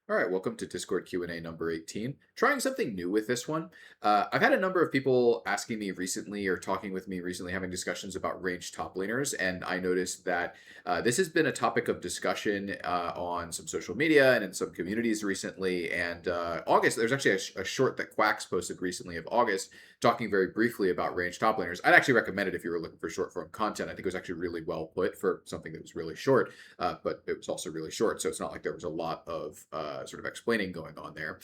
All right, welcome to Discord Q&A number 18. Trying something new with this one. I've had a number of people asking me recently or talking with me recently, having discussions about ranged top laners, and I noticed that this has been a topic of discussion on some social media and in some communities recently. And August, there's actually a short that Quacks posted recently of August talking very briefly about ranged top laners. I'd actually recommend it if you were looking for short form content. I think it was actually really well put for something that was really short, but it was also really short, so it's not like there was a lot of sort of explaining going on there.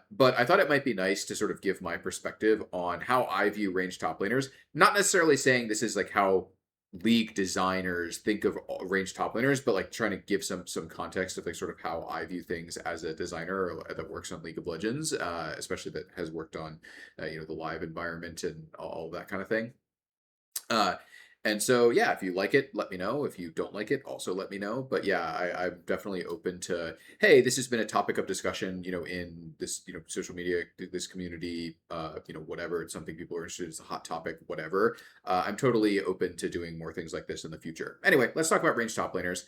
But I thought it might be nice to sort of give my perspective on how I view ranged top laners. Not necessarily saying this is like how league designers think of ranged top laners, but like trying to give some context of like sort of how I view things as a designer that works on League of Legends, especially that has worked on the live environment and all that kind of thing. Uh, and so, yeah, if you like it, let me know. If you don't like it, also let me know. But yeah, I'm definitely open to, hey, this has been a topic of discussion, in this, social media, this community, whatever. It's something people are interested in. It's a hot topic, whatever. I'm totally open to doing more things like this in the future. Anyway, let's talk about ranged top laners.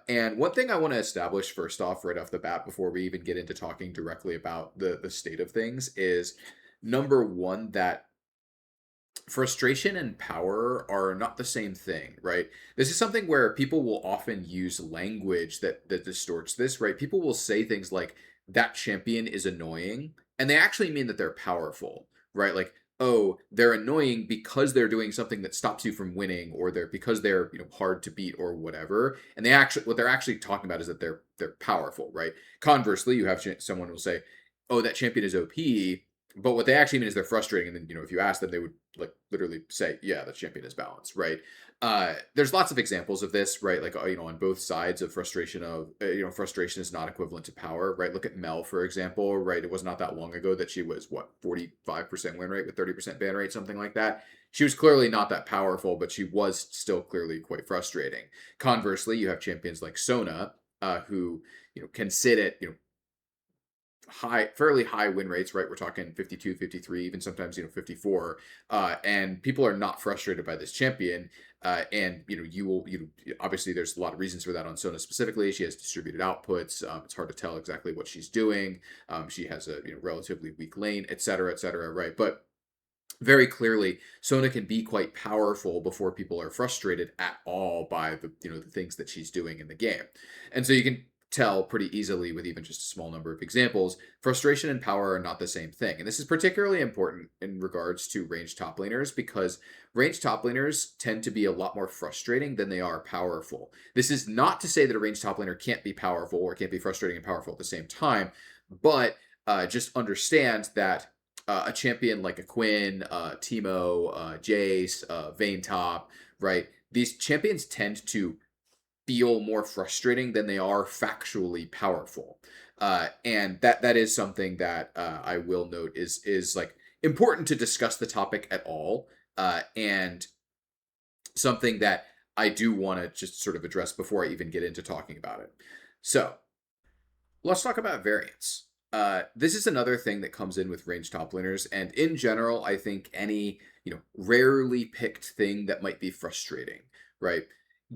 And one thing I want to establish first off, right off the bat, before we even get into talking directly about the state of things, is number one, that frustration and power are not the same thing, right? This is something where people will often use language that distorts this, right? People will say things like that champion is annoying, and they actually mean that they're powerful, right? Like, oh, they're annoying because they're doing something that stops you from winning, or they're because they're hard to beat or whatever. And they actually what they're actually talking about is that they're powerful, right? Conversely, you have someone will say, oh, that champion is OP, but what they actually mean is they're frustrating. And then, if you ask them, they would like literally say, yeah, the champion is balanced, right? There's lots of examples of this, right? Like, on both sides of frustration frustration is not equivalent to power, right? Look at Mel, for example, right? It was not that long ago that she was, 45% win rate with 30% ban rate, something like that. She was clearly not that powerful, but she was still clearly quite frustrating. Conversely, you have champions like Sona, who, can sit at, fairly high win rates, right? We're talking 52, 53, even sometimes 54, and people are not frustrated by this champion. And obviously there's a lot of reasons for that on Sona specifically. She has distributed outputs. It's hard to tell exactly what she's doing. She has a relatively weak lane, et cetera, right? But very clearly, Sona can be quite powerful before people are frustrated at all by the things that she's doing in the game. And so you can tell pretty easily with even just a small number of examples, frustration and power are not the same thing. And this is particularly important in regards to ranged top laners, because ranged top laners tend to be a lot more frustrating than they are powerful. This is not to say that a ranged top laner can't be powerful or can't be frustrating and powerful at the same time, but just understand that a champion like a Quinn, Teemo, Jace, Vayne Top, right? These champions tend to feel more frustrating than they are factually powerful, and that is something that I will note is like important to discuss the topic at all, and something that I do want to just sort of address before I even get into talking about it. So let's talk about variance. This is another thing that comes in with ranged top laners, and in general, I think any rarely picked thing that might be frustrating, right?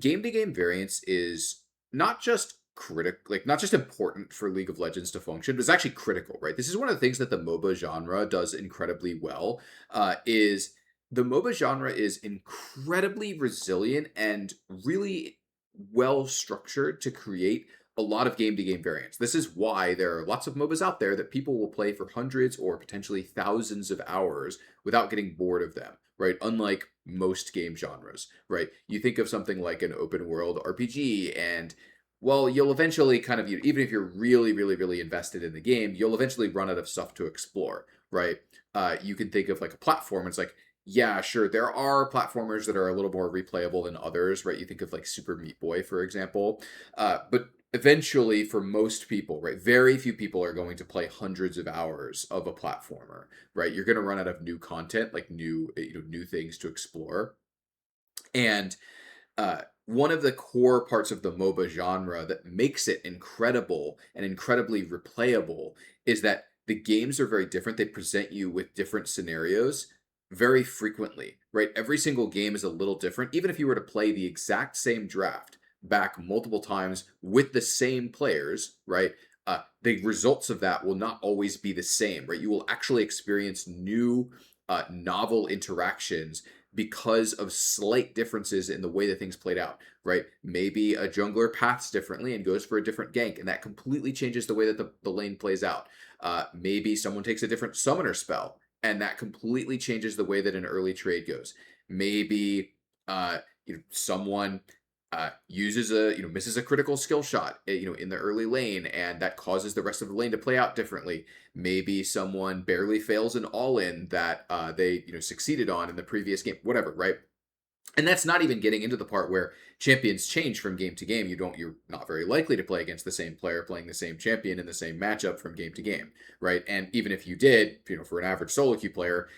Game to game variance is not just critical, like not just important for League of Legends to function, but it's actually critical, right? This is one of the things that the MOBA genre does incredibly well. Is the MOBA genre is incredibly resilient and really well structured to create a lot of game to game variants. This is why there are lots of MOBAs out there that people will play for hundreds or potentially thousands of hours without getting bored of them, right? Unlike most game genres, right? You think of something like an open world RPG, and well, you'll eventually kind of, even if you're really, really, really invested in the game, you'll eventually run out of stuff to explore, right? You can think of like a platform. It's like, yeah, sure, there are platformers that are a little more replayable than others, right? You think of like Super Meat Boy, for example. But eventually, for most people, right, very few people are going to play hundreds of hours of a platformer, right? You're going to run out of new content, like new things to explore. And one of the core parts of the MOBA genre that makes it incredible and incredibly replayable is that the games are very different. They present you with different scenarios very frequently, right? Every single game is a little different. Even if you were to play the exact same draft back multiple times with the same players, right? the results of that will not always be the same, right? You will actually experience new, novel interactions because of slight differences in the way that things played out, right? Maybe a jungler paths differently and goes for a different gank, and that completely changes the way that the lane plays out. Maybe someone takes a different summoner spell, and that completely changes the way that an early trade goes. Maybe someone uses misses a critical skill shot, in the early lane, and that causes the rest of the lane to play out differently. Maybe someone barely fails an all in that they succeeded on in the previous game, whatever, right? And that's not even getting into the part where champions change from game to game. You're not very likely to play against the same player playing the same champion in the same matchup from game to game, right? And even if you did, for an average solo queue player,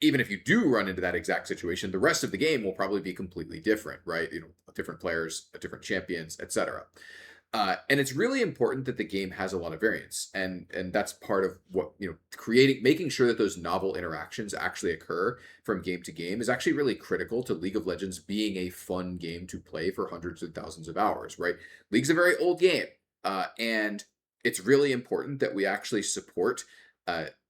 even if you do run into that exact situation, the rest of the game will probably be completely different, right? Different players, different champions, etc. And it's really important that the game has a lot of variance, and that's part of what making sure that those novel interactions actually occur from game to game is actually really critical to League of Legends being a fun game to play for hundreds of thousands of hours, right? League's a very old game, and it's really important that we actually support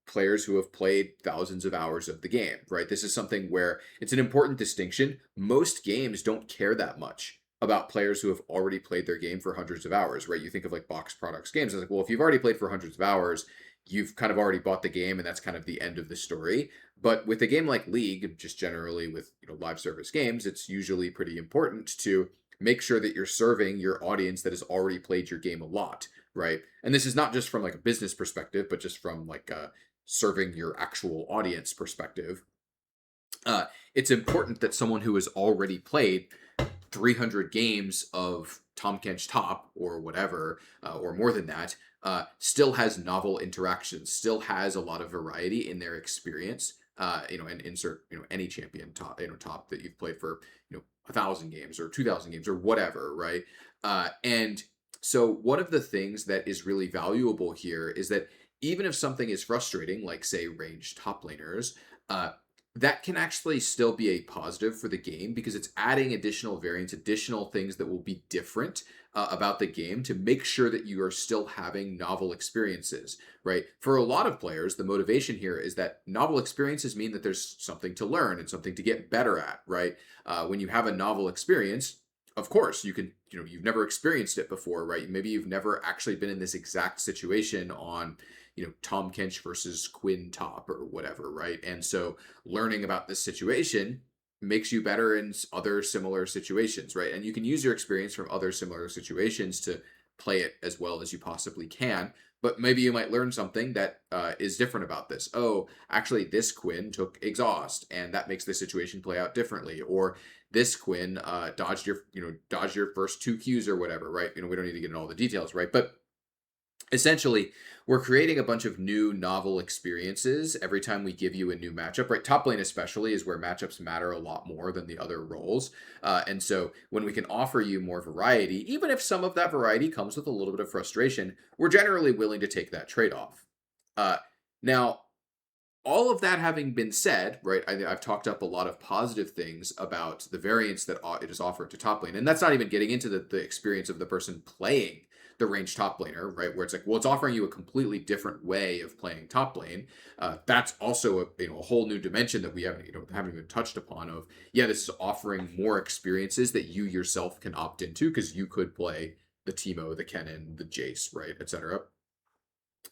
players who have played thousands of hours of the game, right? This is something where it's an important distinction. Most games don't care that much about players who have already played their game for hundreds of hours, right? You think of like box products games. It's like, well, if you've already played for hundreds of hours, you've kind of already bought the game, and that's kind of the end of the story. But with a game like League, just generally with live service games, it's usually pretty important to make sure that you're serving your audience that has already played your game a lot, right? And this is not just from like a business perspective, but just from like serving your actual audience perspective. It's important that someone who has already played 300 games of Tom Kench Top or whatever, or more than that, still has novel interactions, still has a lot of variety in their experience. And insert any champion top that you've played for 1,000 games or 2,000 games or whatever, right? And so one of the things that is really valuable here is that even if something is frustrating, like say ranged top laners, that can actually still be a positive for the game because it's adding additional variants, additional things that will be different about the game to make sure that you are still having novel experiences, right? For a lot of players, the motivation here is that novel experiences mean that there's something to learn and something to get better at, right? When you have a novel experience, of course, you can, you've never experienced it before, right? Maybe you've never actually been in this exact situation on Tom Kench versus Quinn top or whatever, right? And so learning about this situation makes you better in other similar situations, right? And you can use your experience from other similar situations to play it as well as you possibly can. But maybe you might learn something that is different about this. Oh, actually, this Quinn took exhaust, and that makes the situation play out differently. Or this Quinn dodged your first two Qs or whatever, right? We don't need to get into all the details, right? But essentially, we're creating a bunch of new novel experiences every time we give you a new matchup, right? Top lane especially is where matchups matter a lot more than the other roles. And so when we can offer you more variety, even if some of that variety comes with a little bit of frustration, we're generally willing to take that trade-off. Now, all of that having been said, right, I've talked up a lot of positive things about the variance that it is offered to top lane. And that's not even getting into the experience of the person playing the ranged top laner, right? Where it's like, well, it's offering you a completely different way of playing top lane. That's also a whole new dimension that we haven't even touched upon. Of this is offering more experiences that you yourself can opt into because you could play the Teemo, the Kennen, the Jace, right, etc.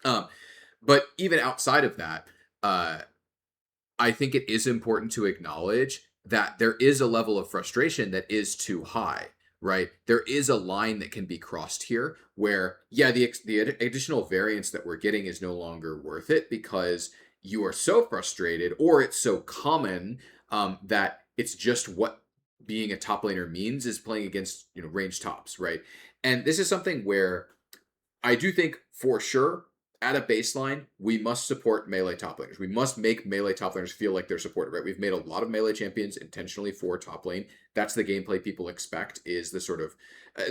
But even outside of that, I think it is important to acknowledge that there is a level of frustration that is too high, right? There is a line that can be crossed here where, the additional variance that we're getting is no longer worth it because you are so frustrated or it's so common that it's just what being a top laner means is playing against, ranged tops, right? And this is something where I do think for sure at a baseline, we must support melee top laners. We must make melee top laners feel like they're supported, right? We've made a lot of melee champions intentionally for top lane. That's the gameplay people expect is the sort of,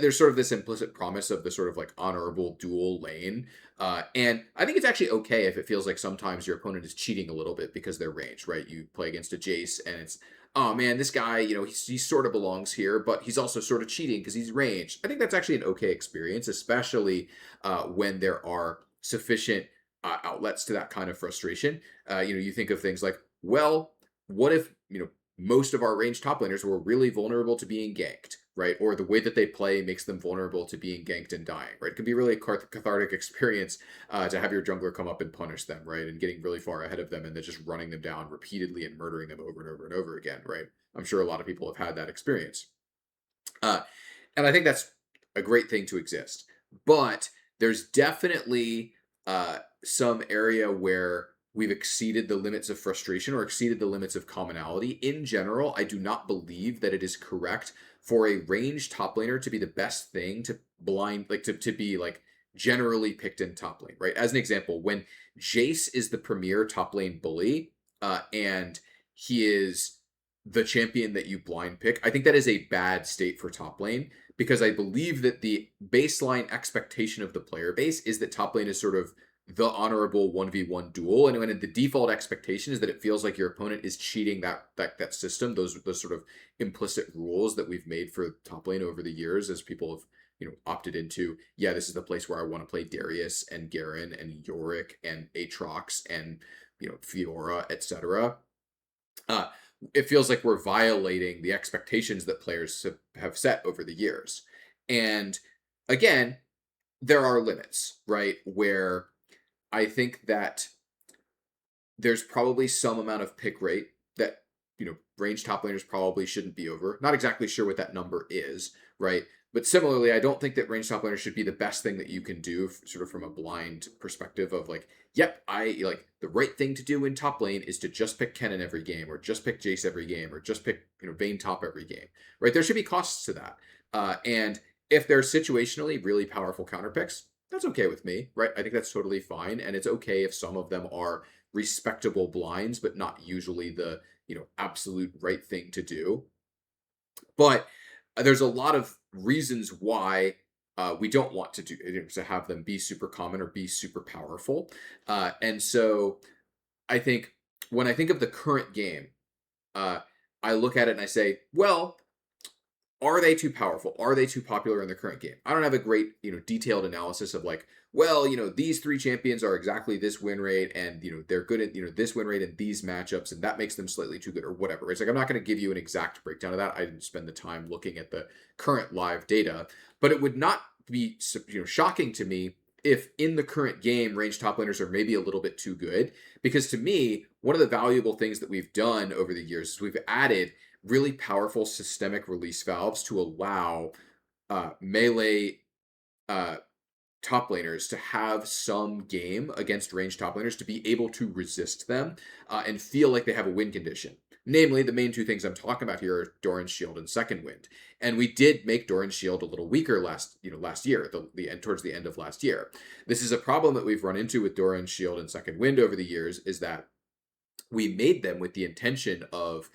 there's sort of this implicit promise of the sort of like honorable dual lane. And I think it's actually okay if it feels like sometimes your opponent is cheating a little bit because they're ranged, right? You play against a Jace and it's oh man, this guy, he sort of belongs here, but he's also sort of cheating because he's ranged. I think that's actually an okay experience, especially when there are sufficient outlets to that kind of frustration. You think of things like, well, what if, most of our ranged top laners were really vulnerable to being ganked, right? Or the way that they play makes them vulnerable to being ganked and dying, right? It can be really a cathartic experience to have your jungler come up and punish them, right? And getting really far ahead of them and then just running them down repeatedly and murdering them over and over and over again, right? I'm sure a lot of people have had that experience. Uh, and I think that's a great thing to exist. But there's definitely some area where we've exceeded the limits of frustration or exceeded the limits of commonality. In general, I do not believe that it is correct for a ranged top laner to be the best thing to blind, like to be like generally picked in top lane, right? As an example, when Jace is the premier top lane bully, and he is the champion that you blind pick, I think that is a bad state for top lane because I believe that the baseline expectation of the player base is that top lane is sort of the honorable 1v1 duel, and when the default expectation is that it feels like your opponent is cheating that system, those sort of implicit rules that we've made for top lane over the years as people have opted into, yeah, this is the place where I want to play Darius and Garen and Yorick and Aatrox and Fiora, etc. It feels like we're violating the expectations that players have set over the years. And again, there are limits, right? Where I think that there's probably some amount of pick rate that, range top laners probably shouldn't be over. Not exactly sure what that number is, right? But similarly, I don't think that range top laners should be the best thing that you can do, sort of from a blind perspective of like, yep, I like the right thing to do in top lane is to just pick Kennen every game, or just pick Jace every game, or just pick Vayne top every game, right? There should be costs to that, and if they're situationally really powerful counter picks, that's okay with me, right? I think that's totally fine, and it's okay if some of them are respectable blinds, but not usually the absolute right thing to do. But there's a lot of reasons why we don't want to have them be super common or be super powerful, and so I think when I think of the current game, uh, I look at it and I say, well, are they too powerful? Are they too popular in the current game? I don't have a great, detailed analysis of like, well, these three champions are exactly this win rate, and they're good at this win rate in these matchups, and that makes them slightly too good, or whatever. It's like I'm not going to give you an exact breakdown of that. I didn't spend the time looking at the current live data, but it would not be shocking to me if in the current game range top laners are maybe a little bit too good, because to me one of the valuable things that we've done over the years is we've added really powerful systemic release valves to allow melee top laners to have some game against ranged top laners to be able to resist them and feel like they have a win condition. Namely, the main two things I'm talking about here are Doran's Shield and Second Wind. And we did make Doran's Shield a little weaker last year, the end towards the end of last year. This is a problem that we've run into with Doran's Shield and Second Wind over the years, is that we made them with the intention of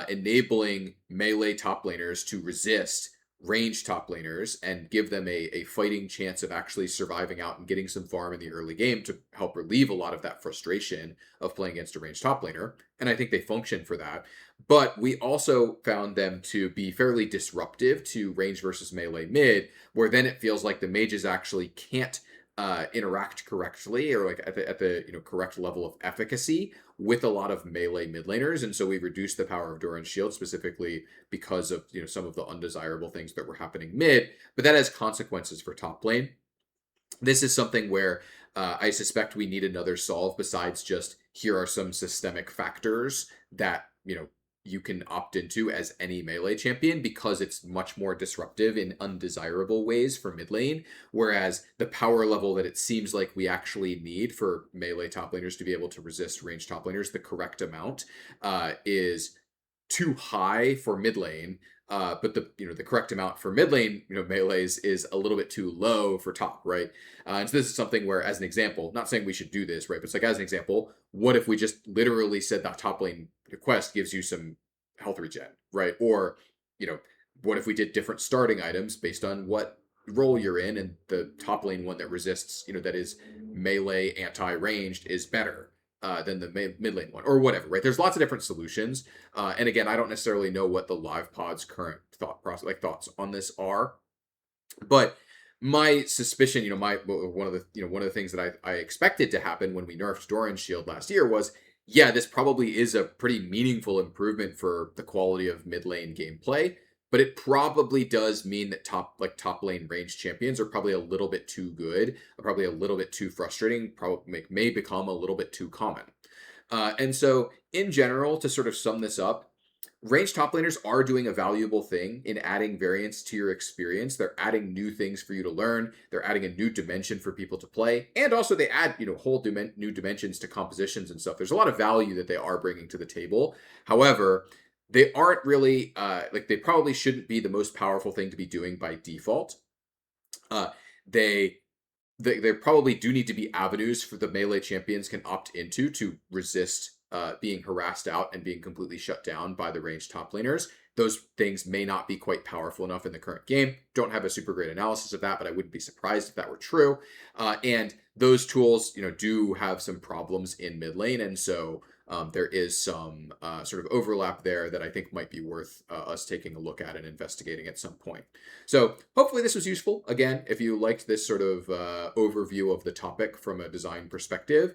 enabling melee top laners to resist ranged top laners and give them a fighting chance of actually surviving out and getting some farm in the early game to help relieve a lot of that frustration of playing against a ranged top laner. And I think they function for that. But we also found them to be fairly disruptive to range versus melee mid, where then it feels like the mages actually can't interact correctly or like at the correct level of efficacy with a lot of melee mid laners, and so we reduced the power of Doran's Shield specifically because of some of the undesirable things that were happening mid, but that has consequences for top lane. This is something where I suspect we need another solve besides just here are some systemic factors that you can opt into as any melee champion, because it's much more disruptive in undesirable ways for mid lane, whereas the power level that it seems like we actually need for melee top laners to be able to resist ranged top laners, the correct amount, is too high for mid lane, but the correct amount for mid lane melees is a little bit too low for top, right? And so this is something where, as an example, not saying we should do this, right, but it's like as an example, what if we just literally said that top lane quest gives you some health regen, right? Or what if we did different starting items based on what role you're in, and the top lane one that resists that is melee anti-ranged is better, than the mid lane one, or whatever, right? There's lots of different solutions. And again, I don't necessarily know what the live pod's current thoughts on this are, but my suspicion, my one of the things that I expected to happen when we nerfed Doran's shield last year was, yeah, this probably is a pretty meaningful improvement for the quality of mid lane gameplay, but it probably does mean that top lane range champions are probably a little bit too good, probably a little bit too frustrating, probably may become a little bit too common. And so, in general, to sort of sum this up, ranged top laners are doing a valuable thing in adding variance to your experience. They're adding new things for you to learn. They're adding a new dimension for people to play. And also they add, whole new dimensions to compositions and stuff. There's a lot of value that they are bringing to the table. However, they aren't really, they probably shouldn't be the most powerful thing to be doing by default. They probably do need to be avenues for the melee champions can opt into to resist being harassed out and being completely shut down by the ranged top laners. Those things may not be quite powerful enough in the current game. Don't have a super great analysis of that, but I wouldn't be surprised if that were true. And those tools, do have some problems in mid lane, and so there is some sort of overlap there that I think might be worth us taking a look at and investigating at some point. So hopefully this was useful. Again, if you liked this sort of overview of the topic from a design perspective,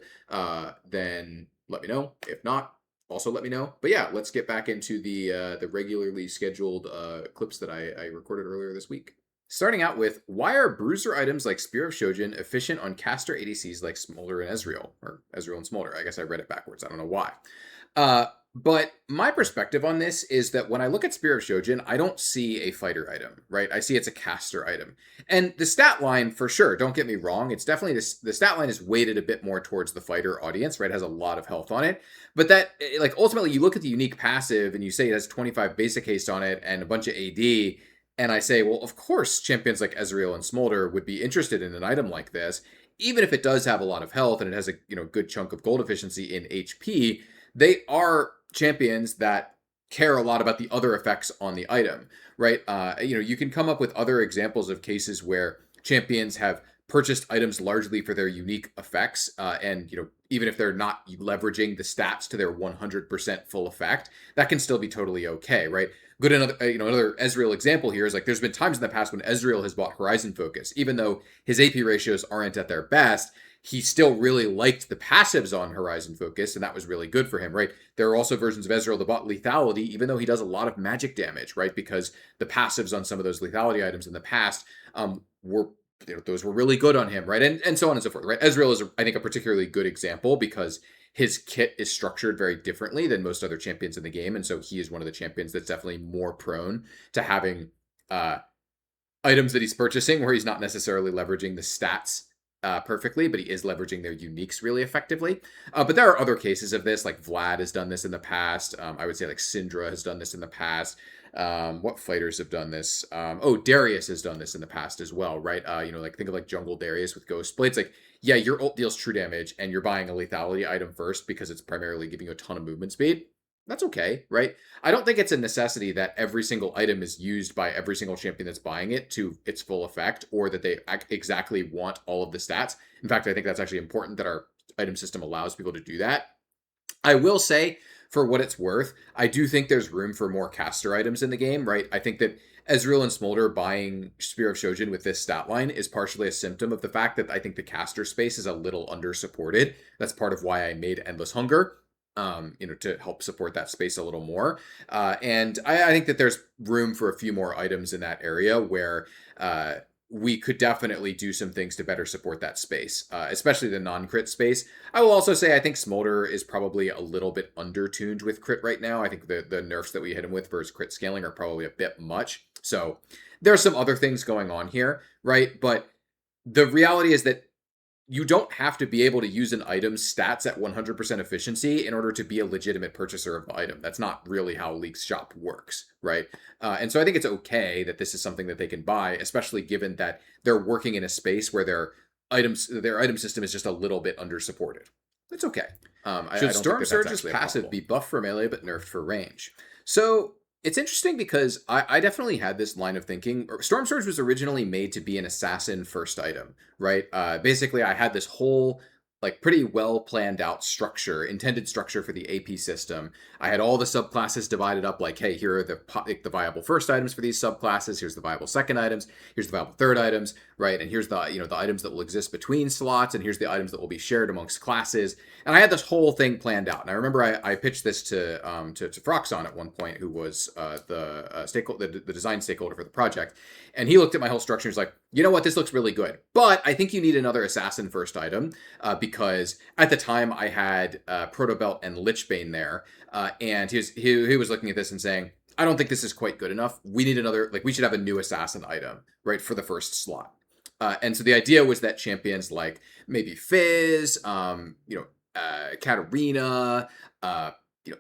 then let me know. If not, also let me know. But yeah, let's get back into the regularly scheduled clips that I recorded earlier this week. Starting out with, why are bruiser items like Spear of Shojin efficient on caster ADCs like Smolder and Ezreal? Or Ezreal and Smolder. I guess I read it backwards. I don't know why. But my perspective on this is that when I look at Spear of Shojin, I don't see a fighter item, right? I see it's a caster item. And the stat line, for sure, don't get me wrong, it's definitely, the stat line is weighted a bit more towards the fighter audience, right? It has a lot of health on it. But that, ultimately, you look at the unique passive and you say it has 25 basic haste on it and a bunch of AD, and I say, well, of course, champions like Ezreal and Smolder would be interested in an item like this, even if it does have a lot of health and it has a good chunk of gold efficiency in HP. They are champions that care a lot about the other effects on the item, right? You can come up with other examples of cases where champions have purchased items largely for their unique effects, and even if they're not leveraging the stats to their 100% full effect, that can still be totally okay, right? Another Ezreal example here is there's been times in the past when Ezreal has bought Horizon Focus, even though his AP ratios aren't at their best. He still really liked the passives on Horizon Focus, and that was really good for him, right? There are also versions of Ezreal that bought lethality, even though he does a lot of magic damage, right? Because the passives on some of those lethality items in the past were those were really good on him, right? And so on and so forth, right? Ezreal is, I think, a particularly good example because his kit is structured very differently than most other champions in the game, and so he is one of the champions that's definitely more prone to having items that he's purchasing where he's not necessarily leveraging the stats perfectly, but he is leveraging their uniques really effectively. But there are other cases of this, like Vlad has done this in the past. I would say Syndra has done this in the past. What fighters have done this? Darius has done this in the past as well, right? Think of Jungle Darius with Ghost Blades. Yeah, your ult deals true damage and you're buying a lethality item first because it's primarily giving you a ton of movement speed. That's okay, right? I don't think it's a necessity that every single item is used by every single champion that's buying it to its full effect, or that they exactly want all of the stats. In fact, I think that's actually important that our item system allows people to do that. I will say, for what it's worth, I do think there's room for more caster items in the game, right? I think that Ezreal and Smolder buying Spear of Shojin with this stat line is partially a symptom of the fact that I think the caster space is a little under-supported. That's part of why I made Endless Hunger, to help support that space a little more. And I think that there's room for a few more items in that area where we could definitely do some things to better support that space, especially the non-crit space. I will also say I think Smolder is probably a little bit under-tuned with crit right now. I think the nerfs that we hit him with for his crit scaling are probably a bit much. So there are some other things going on here, right? But the reality is that you don't have to be able to use an item's stats at 100% efficiency in order to be a legitimate purchaser of the item. That's not really how League's shop works, right? And so I think it's okay that this is something that they can buy, especially given that they're working in a space where their item system is just a little bit under-supported. It's okay. Should Stormsurge's passive be buffed for melee but nerfed for range? So it's interesting because I definitely had this line of thinking. Stormsurge was originally made to be an assassin first item, right? Basically, I had this whole like pretty well planned out structure, intended structure for the AP system. I had all the subclasses divided up like, hey, here are the viable first items for these subclasses. Here's the viable second items. Here's the viable third items, right? And here's the the items that will exist between slots, and here's the items that will be shared amongst classes. And I had this whole thing planned out. And I remember I pitched this to Froxon at one point, who was the design stakeholder for the project, and he looked at my whole structure and was like, you know what, this looks really good, but I think you need another assassin first item, because at the time I had Protobelt and Lichbane there, and he was looking at this and saying, I don't think this is quite good enough. We need another, like, we should have a new assassin item, right, for the first slot. And so the idea was that champions like maybe Fizz, Katarina,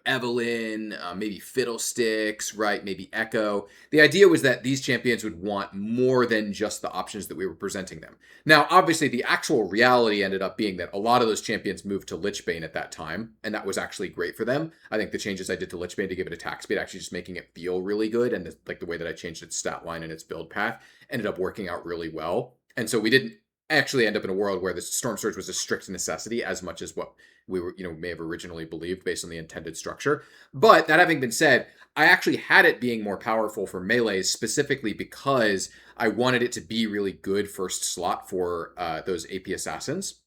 Evelyn, maybe Fiddlesticks, right? Maybe Echo. The idea was that these champions would want more than just the options that we were presenting them. Now, obviously, the actual reality ended up being that a lot of those champions moved to Lichbane at that time, and that was actually great for them. I think the changes I did to Lichbane to give it attack speed, actually just making it feel really good, and the way that I changed its stat line and its build path ended up working out really well. And so we didn't actually end up in a world where the Stormsurge was a strict necessity as much as what we were, may have originally believed based on the intended structure. But that having been said, I actually had it being more powerful for melees specifically because I wanted it to be really good first slot for those AP assassins.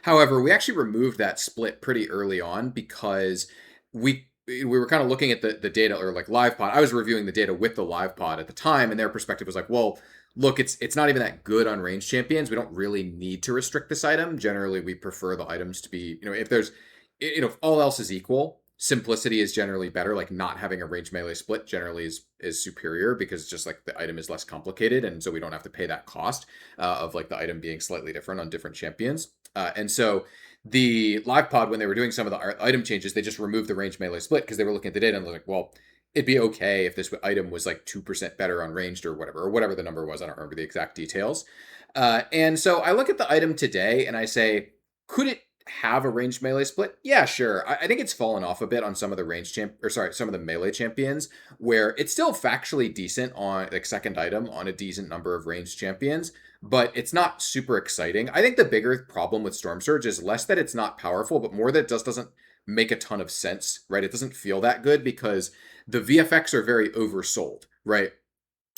However, we actually removed that split pretty early on because we were kind of looking at the data, or like live pod. I was reviewing the data with the live pod at the time, and their perspective was like, well, look, it's not even that good on ranged champions. We don't really need to restrict this item. Generally, we prefer the items to be, if there's, if all else is equal, simplicity is generally better. Like not having a ranged melee split generally is superior because just like the item is less complicated, and so we don't have to pay that cost of like the item being slightly different on different champions. And so the live pod, when they were doing some of the item changes, they just removed the ranged melee split because they were looking at the data and like, well, it'd be okay if this item was like 2% better on ranged or whatever the number was. I don't remember the exact details. And so I look at the item today and I say, could it have a ranged melee split? Yeah, sure. I think it's fallen off a bit on some of the some of the melee champions, where it's still factually decent on like second item on a decent number of ranged champions, but it's not super exciting. I think the bigger problem with Stormsurge is less that it's not powerful, but more that it just doesn't make a ton of sense, right? It doesn't feel that good because the VFX are very oversold, right?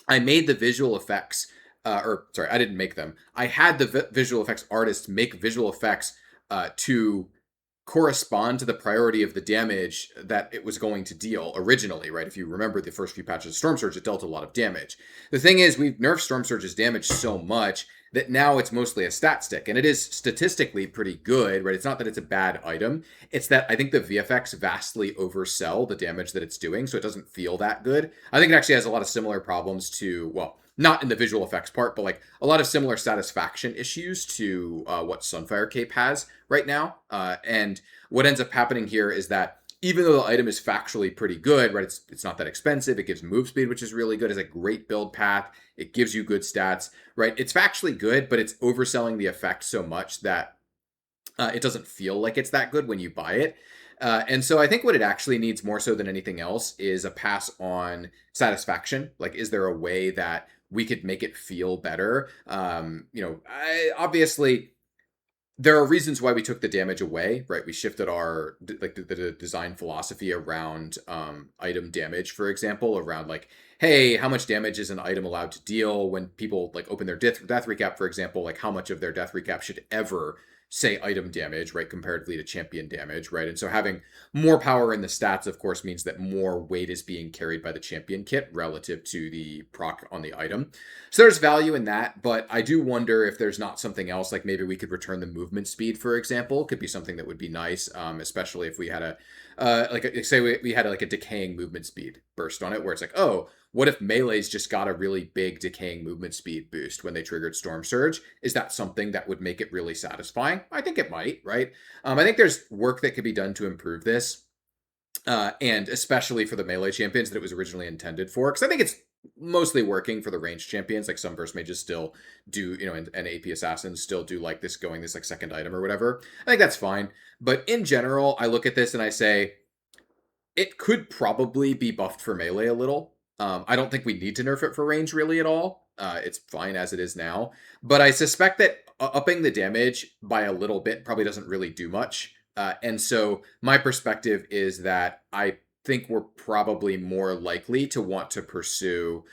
I made the visual effects, I didn't make them. I had the visual effects artists make visual effects to correspond to the priority of the damage that it was going to deal originally, right? If you remember the first few patches of Stormsurge, it dealt a lot of damage. The thing is, we've nerfed Stormsurge's damage so much that now it's mostly a stat stick, and it is statistically pretty good, right? It's not that it's a bad item. It's that I think the VFX vastly oversell the damage that it's doing, so it doesn't feel that good. I think it actually has a lot of similar problems to, well, not in the visual effects part, but like a lot of similar satisfaction issues to what Sunfire Cape has right now. And what ends up happening here is that even though the item is factually pretty good, right? It's not that expensive. It gives move speed, which is really good. It's a great build path. It gives you good stats, right? It's factually good, but it's overselling the effect so much that it doesn't feel like it's that good when you buy it. And so I think what it actually needs more so than anything else is a pass on satisfaction. Like, is there a way that we could make it feel better? Obviously, there are reasons why we took the damage away, right? We shifted our the design philosophy around item damage, for example, around like, hey, how much damage is an item allowed to deal when people like open their death recap, for example, like how much of their death recap should ever say item damage, right, comparatively to champion damage, right? And so having more power in the stats, of course, means that more weight is being carried by the champion kit relative to the proc on the item. So there's value in that, but I do wonder if there's not something else, like maybe we could return the movement speed, for example, could be something that would be nice, especially if we had we had a decaying movement speed burst on it, where it's like, oh, what if melees just got a really big decaying movement speed boost when they triggered Stormsurge? Is that something that would make it really satisfying? I think it might, right? I think there's work that could be done to improve this, and especially for the melee champions that it was originally intended for, because I think it's mostly working for the ranged champions. Like some burst mages still do, and AP assassins still do like this like second item or whatever. I think that's fine. But in general, I look at this and I say, it could probably be buffed for melee a little. I don't think we need to nerf it for range really at all. It's fine as it is now. But I suspect that upping the damage by a little bit probably doesn't really do much. And so my perspective is that I think we're probably more likely to want to pursue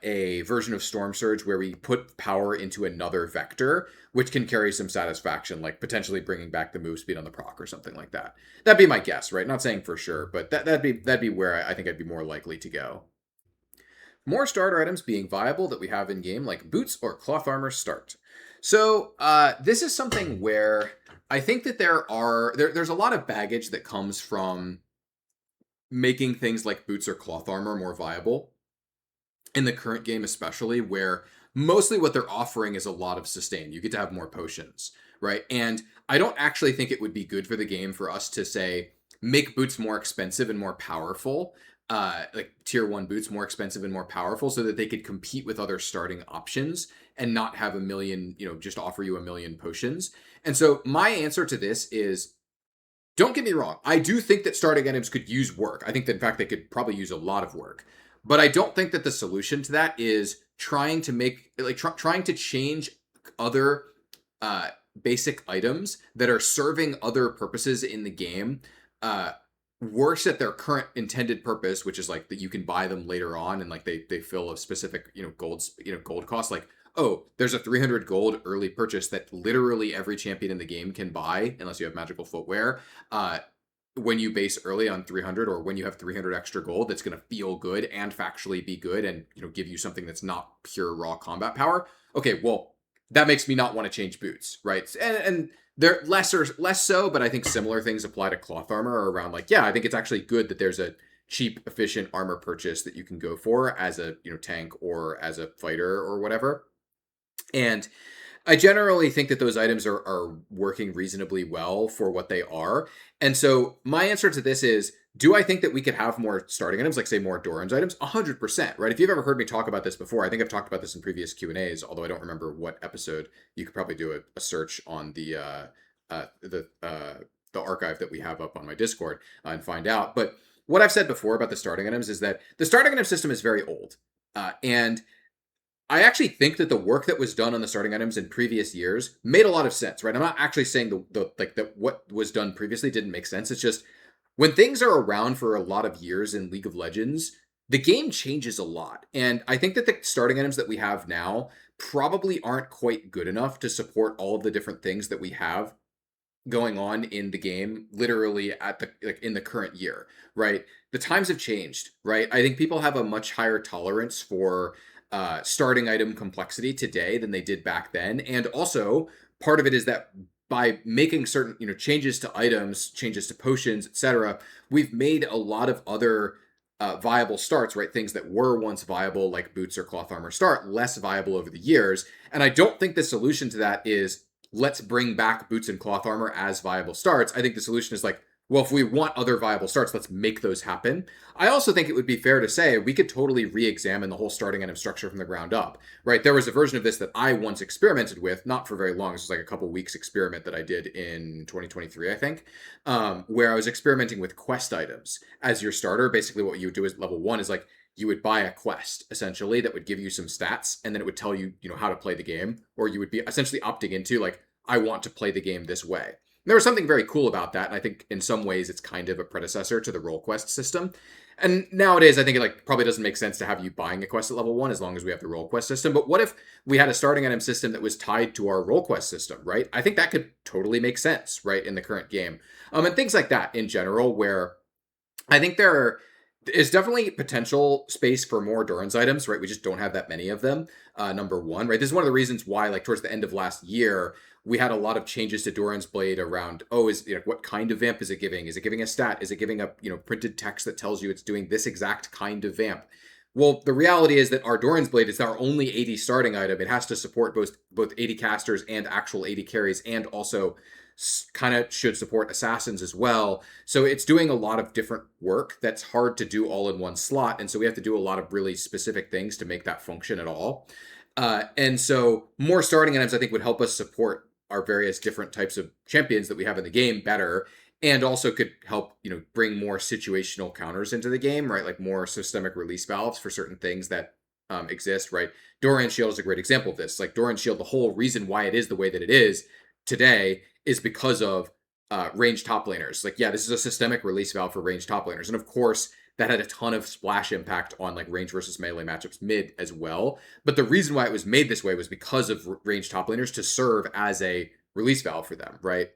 a version of Stormsurge where we put power into another vector, which can carry some satisfaction, like potentially bringing back the move speed on the proc or something like that. That'd be my guess, right? Not saying for sure, but that'd be where I think I'd be more likely to go. More starter items being viable that we have in game, like boots or cloth armor, start. So this is something where I think that there's a lot of baggage that comes from making things like boots or cloth armor more viable in the current game, especially where mostly what they're offering is a lot of sustain. You get to have more potions, right? And I don't actually think it would be good for the game for us to say make boots more expensive and more powerful, like tier 1 boots more expensive and more powerful, so that they could compete with other starting options and not have a million, just offer you a million potions. And so my answer to this is, don't get me wrong, I do think that starting items could use work. I think that in fact they could probably use a lot of work. But I don't think that the solution to that is trying to change other basic items that are serving other purposes in the game worse at their current intended purpose, which is like that you can buy them later on and like they fill a specific gold cost. Like, oh, there's a 300 gold early purchase that literally every champion in the game can buy unless you have magical footwear. When you base early on 300, or when you have 300 extra gold, that's going to feel good and factually be good and give you something that's not pure raw combat power. Okay, well, that makes me not want to change boots, right? And they're less so, but I think similar things apply to cloth armor around like, yeah, I think it's actually good that there's a cheap, efficient armor purchase that you can go for as a tank or as a fighter or whatever. And I generally think that those items are working reasonably well for what they are. And so my answer to this is, do I think that we could have more starting items, like say more Doran's items? 100%, right? If you've ever heard me talk about this before, I think I've talked about this in previous Q&As, although I don't remember what episode. You could probably do a search on the archive that we have up on my Discord and find out. But what I've said before about the starting items is that the starting item system is very old. And I actually think that the work that was done on the starting items in previous years made a lot of sense, right? I'm not actually saying that what was done previously didn't make sense. It's just when things are around for a lot of years in League of Legends, the game changes a lot. And I think that the starting items that we have now probably aren't quite good enough to support all of the different things that we have going on in the game, literally in the current year, right? The times have changed, right? I think people have a much higher tolerance for starting item complexity today than they did back then. And also part of it is that by making certain changes to items, changes to potions, etc., we've made a lot of other viable starts, right? Things that were once viable, like boots or cloth armor start, less viable over the years. And I don't think the solution to that is let's bring back boots and cloth armor as viable starts. I think the solution is like, well, if we want other viable starts, let's make those happen. I also think it would be fair to say we could totally re-examine the whole starting item structure from the ground up, right? There was a version of this that I once experimented with, not for very long. This was like a couple weeks experiment that I did in 2023, I think, where I was experimenting with quest items as your starter. Basically what you would do is level 1 is like, you would buy a quest essentially that would give you some stats, and then it would tell you, how to play the game, or you would be essentially opting into like, I want to play the game this way. There was something very cool about that, and I think in some ways it's kind of a predecessor to the role quest system. And nowadays, I think it probably doesn't make sense to have you buying a quest at level 1 as long as we have the role quest system. But what if we had a starting item system that was tied to our role quest system, right? I think that could totally make sense, right, in the current game. And things like that in general, where I think there is definitely potential space for more Doran's items, right? We just don't have that many of them, number one, right? This is one of the reasons why, like, towards the end of last year, we had a lot of changes to Doran's Blade around, what kind of vamp is it giving? Is it giving a stat? Is it giving a, printed text that tells you it's doing this exact kind of vamp? Well, the reality is that our Doran's Blade is our only AD starting item. It has to support both AD casters and actual AD carries, and also kind of should support assassins as well. So it's doing a lot of different work that's hard to do all in one slot. And so we have to do a lot of really specific things to make that function at all. And so more starting items, I think, would help us support our various different types of champions that we have in the game better, and also could help, bring more situational counters into the game, right? Like more systemic release valves for certain things that exist, right? Dorian Shield is a great example of this. Like Dorian Shield, the whole reason why it is the way that it is today is because of ranged top laners. Like, yeah, this is a systemic release valve for ranged top laners. And of course, that had a ton of splash impact on like range versus melee matchups mid as well. But the reason why it was made this way was because of ranged top laners to serve as a release valve for them, right?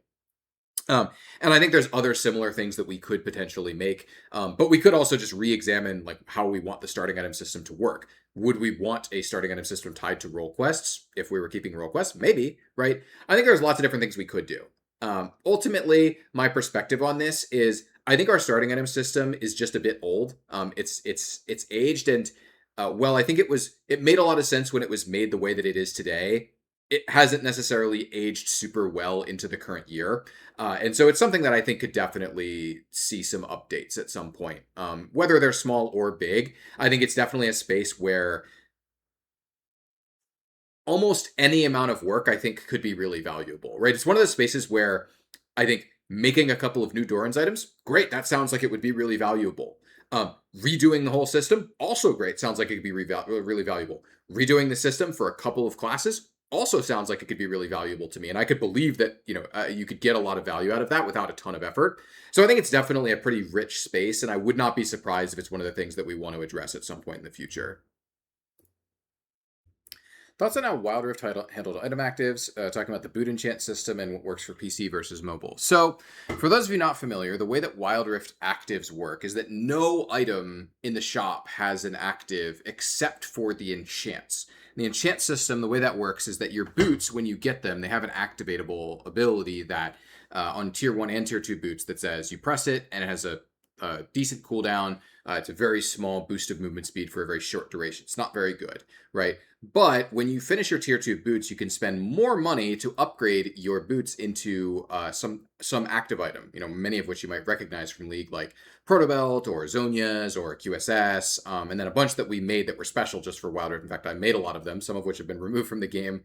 And I think there's other similar things that we could potentially make, but we could also just re-examine like how we want the starting item system to work. Would we want a starting item system tied to role quests if we were keeping role quests? Maybe, right? I think there's lots of different things we could do. Ultimately, my perspective on this is I think our starting item system is just a bit old. It's aged, and well, I think it made a lot of sense when it was made the way that it is today. It hasn't necessarily aged super well into the current year. And so it's something that I think could definitely see some updates at some point. Whether they're small or big, I think it's definitely a space where almost any amount of work I think could be really valuable, right? It's one of those spaces where I think making a couple of new Doran's items, great. That sounds like it would be really valuable. Redoing the whole system, also great. Sounds like it could be really valuable. Redoing the system for a couple of classes, also sounds like it could be really valuable to me. And I could believe that, you could get a lot of value out of that without a ton of effort. So I think it's definitely a pretty rich space. And I would not be surprised if it's one of the things that we want to address at some point in the future. Thoughts on how Wild Rift handled item actives, talking about the boot enchant system and what works for PC versus mobile. So, for those of you not familiar, the way that Wild Rift actives work is that no item in the shop has an active except for the enchants. The enchant system, the way that works is that your boots, when you get them, they have an activatable ability that on tier 1 and tier 2 boots that says you press it and it has a decent cooldown. It's a very small boost of movement speed for a very short duration. It's not very good, right? But when you finish your tier 2 boots, you can spend more money to upgrade your boots into some active item, many of which you might recognize from League, like Protobelt or Zonia's or QSS, and then a bunch that we made that were special just for Wild Rift. In fact, I made a lot of them, some of which have been removed from the game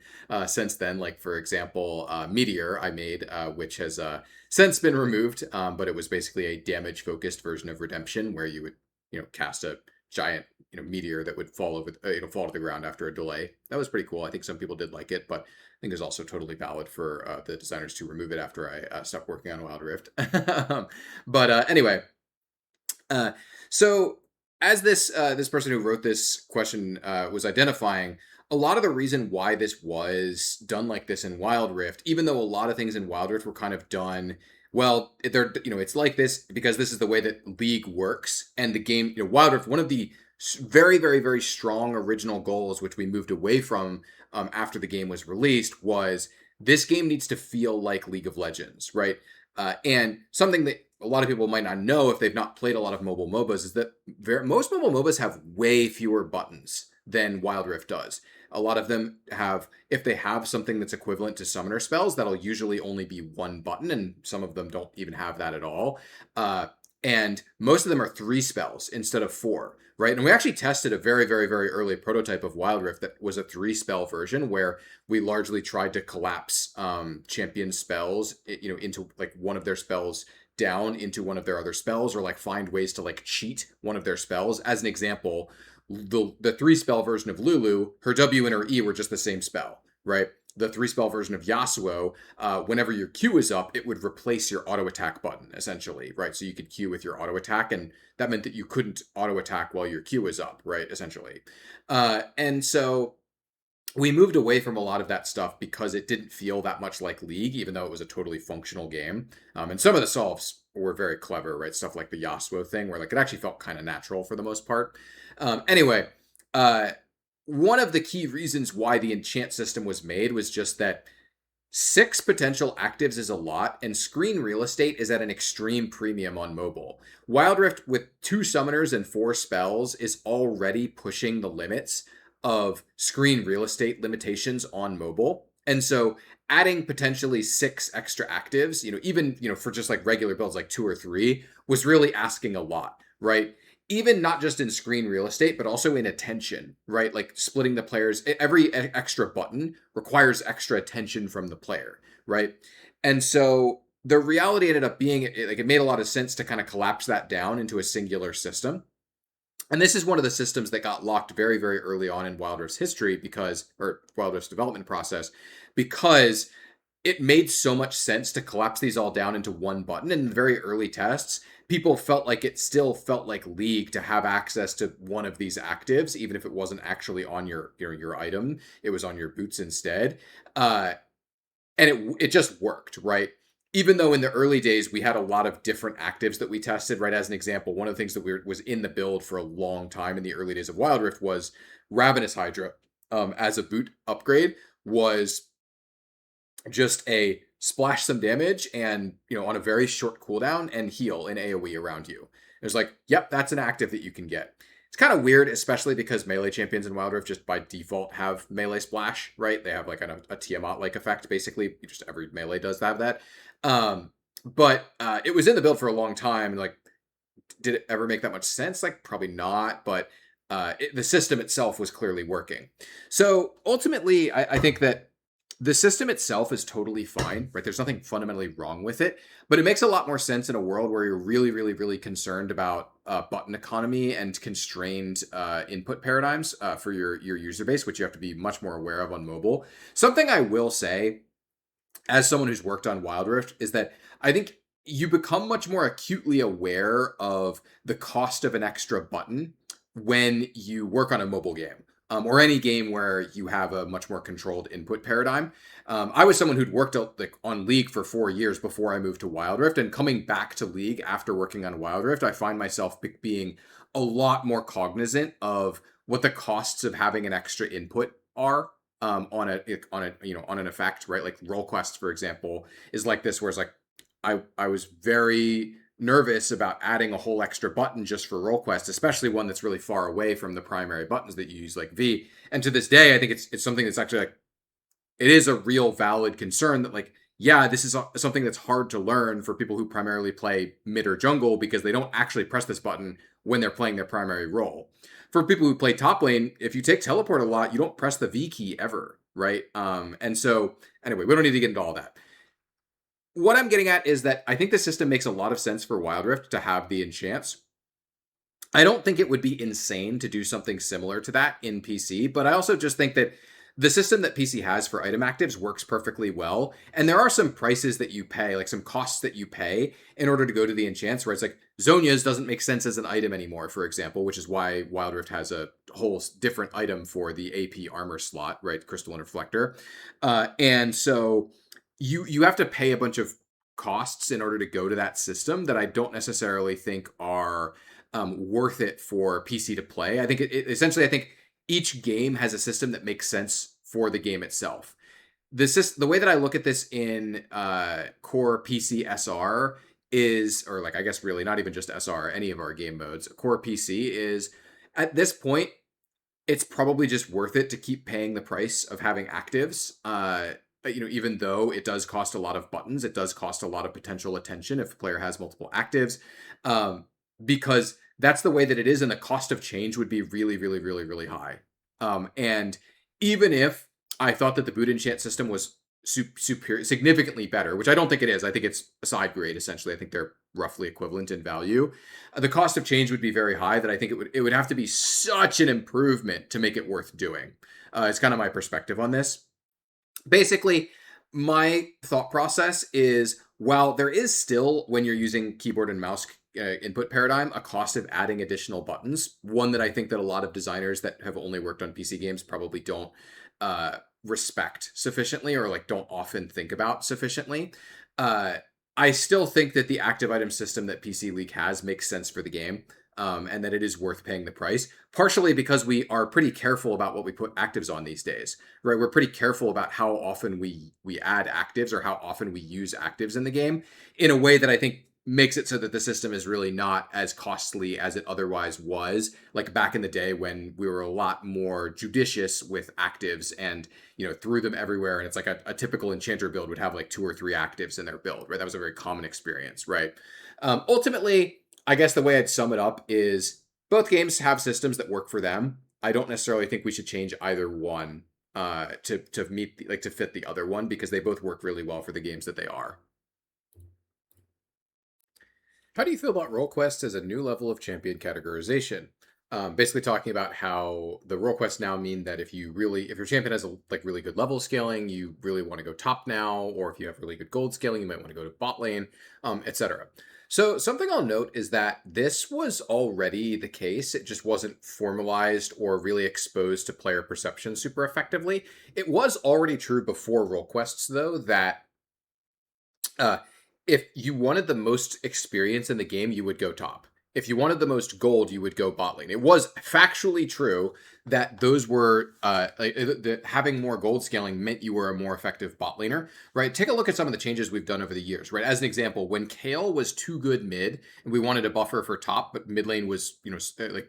since then. Like, for example, Meteor I made, which has since been removed, but it was basically a damage-focused version of Redemption where you would cast a giant meteor that would fall fall to the ground after a delay. That was pretty cool. I think some people did like it, but I think it's also totally valid for the designers to remove it after I stopped working on Wild Rift. But anyway, so as this person who wrote this question was identifying, a lot of the reason why this was done like this in Wild Rift, even though a lot of things in Wild Rift were kind of done well, it's like this because this is the way that League works, and the game, Wild Rift, one of the very, very, very strong original goals, which we moved away from after the game was released, was this game needs to feel like League of Legends, right? And something that a lot of people might not know if they've not played a lot of mobile MOBAs is that most mobile MOBAs have way fewer buttons than Wild Rift does. A lot of them have, if they have something that's equivalent to summoner spells, that'll usually only be one button, and some of them don't even have that at all. And most of them are 3 spells instead of 4, right? And we actually tested a very, very, very early prototype of Wild Rift that was a 3-spell version where we largely tried to collapse champion spells, into like one of their spells down into one of their other spells, or like find ways to like cheat one of their spells. As an example, the 3-spell version of Lulu, her W and her E were just the same spell, right? The 3-spell version of Yasuo, whenever your Q is up, it would replace your auto attack button, essentially, right? So you could Q with your auto attack, and that meant that you couldn't auto attack while your Q is up, right? Essentially. And so we moved away from a lot of that stuff because it didn't feel that much like League, even though it was a totally functional game. And some of the solves were very clever, right? Stuff like the Yasuo thing, where like it actually felt kind of natural for the most part. Anyway, one of the key reasons why the enchant system was made was just that 6 potential actives is a lot, and screen real estate is at an extreme premium on mobile. Wild Rift with 2 summoners and 4 spells is already pushing the limits of screen real estate limitations on mobile. And so adding potentially 6 extra actives, even, for just like regular builds like 2 or 3 was really asking a lot, right? Even not just in screen real estate, but also in attention, right? Like splitting the players, every extra button requires extra attention from the player, right? And so the reality ended up being, like, it made a lot of sense to kind of collapse that down into a singular system. And this is one of the systems that got locked very, very early on in Wild Rift's history or Wild Rift's development process, because it made so much sense to collapse these all down into one button. In the very early tests, people felt like it still felt like League to have access to one of these actives, even if it wasn't actually on your item. It was on your boots instead. And it just worked, right? Even though in the early days we had a lot of different actives that we tested, right? As an example, one of the things that was in the build for a long time in the early days of Wild Rift was Ravenous Hydra, as a boot upgrade, was just a splash some damage and, on a very short cooldown, and heal in AoE around you. It's like, yep, that's an active that you can get. It's kind of weird, especially because melee champions in Wild Rift just by default have melee splash, right? They have like a Tiamat like effect, basically. Just every melee does have that. But it was in the build for a long time, and like, did it ever make that much sense? Like, probably not, but the system itself was clearly working. So ultimately, I think that the system itself is totally fine, right? There's nothing fundamentally wrong with it, but it makes a lot more sense in a world where you're really, really, really concerned about button economy and constrained input paradigms for your user base, which you have to be much more aware of on mobile. Something I will say, as someone who's worked on Wild Rift, is that I think you become much more acutely aware of the cost of an extra button when you work on a mobile game, or any game where you have a much more controlled input paradigm. I was someone who'd worked on League for 4 years before I moved to Wild Rift, and coming back to League after working on Wild Rift, I find myself being a lot more cognizant of what the costs of having an extra input are, on an effect, right? Like role quests, for example, is like this, where it's like I was very nervous about adding a whole extra button just for role quest, especially one that's really far away from the primary buttons that you use, like V. And to this day, I think it's something that's actually like, it is a real valid concern that, like, yeah, this is something that's hard to learn for people who primarily play mid or jungle, because they don't actually press this button when they're playing their primary role. For people who play top lane, if you take teleport a lot, you don't press the V key ever, right? And so anyway, we don't need to get into all that. What I'm getting at is that I think the system makes a lot of sense for Wild Rift to have the enchants. I don't think it would be insane to do something similar to that in PC, but I also just think that the system that PC has for item actives works perfectly well. And there are some prices that you pay, like some costs that you pay in order to go to the enchants, where it's like Zhonya's doesn't make sense as an item anymore, for example, which is why Wild Rift has a whole different item for the AP armor slot, right? Crystalline Reflector. And so you have to pay a bunch of costs in order to go to that system that I don't necessarily think are worth it for PC to play. I think essentially, I think each game has a system that makes sense for the game itself. The way that I look at this in core PC SR is, or like, I guess really not even just SR, any of our game modes, core PC is, at this point, it's probably just worth it to keep paying the price of having actives. Even though it does cost a lot of buttons, it does cost a lot of potential attention if a player has multiple actives, because that's the way that it is, and the cost of change would be really, really, really, really high. And even if I thought that the boot enchant system was superior, significantly better, which I don't think it is. I think it's a side grade, essentially. I think they're roughly equivalent in value. The cost of change would be very high, that I think it would have to be such an improvement to make it worth doing. It's kind of my perspective on this. Basically, my thought process is, while there is still, when you're using keyboard and mouse input paradigm, a cost of adding additional buttons, one that I think that a lot of designers that have only worked on PC games probably don't respect sufficiently, or like don't often think about sufficiently. I still think that the active item system that PC League has makes sense for the game, and that it is worth paying the price, partially because we are pretty careful about what we put actives on these days, right? We're pretty careful about how often we add actives, or how often we use actives in the game, in a way that I think makes it so that the system is really not as costly as it otherwise was, like back in the day when we were a lot more judicious with actives and threw them everywhere. And it's like a typical enchanter build would have like 2 or 3 actives in their build, right? That was a very common experience, right? Ultimately, I guess the way I'd sum it up is, both games have systems that work for them. I don't necessarily think we should change either one to fit the other one, because they both work really well for the games that they are. How do you feel about role quests as a new level of champion categorization? Basically talking about how the role quests now mean that if your champion has a like really good level scaling, you really want to go top now, or if you have really good gold scaling, you might want to go to bot lane, etc. So something I'll note is that this was already the case. It just wasn't formalized or really exposed to player perception super effectively. It was already true before role quests, though, that uh, if you wanted the most experience in the game, you would go top. If you wanted the most gold, you would go bot lane. It was factually true that those were that having more gold scaling meant you were a more effective bot laner, right? Take a look at some of the changes we've done over the years, right? As an example, when Kale was too good mid, and we wanted to buffer for top, but mid lane was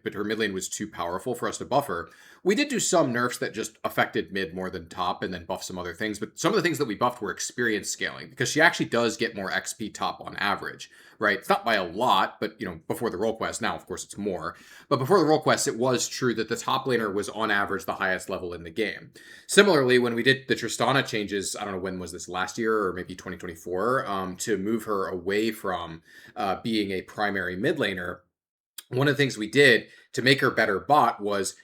but her mid lane was too powerful for us to buffer. We did do some nerfs that just affected mid more than top, and then buff some other things. But some of the things that we buffed were experience scaling because she actually does get more XP top on average, right? It's not by a lot, but before the role quest, now of course it's more. But before the role quest, it was true that the top laner was on average the highest level in the game. Similarly, when we did the Tristana changes, I don't know when was this, last year or maybe 2024, to move her away from being a primary mid laner. One of the things we did to make her better bot was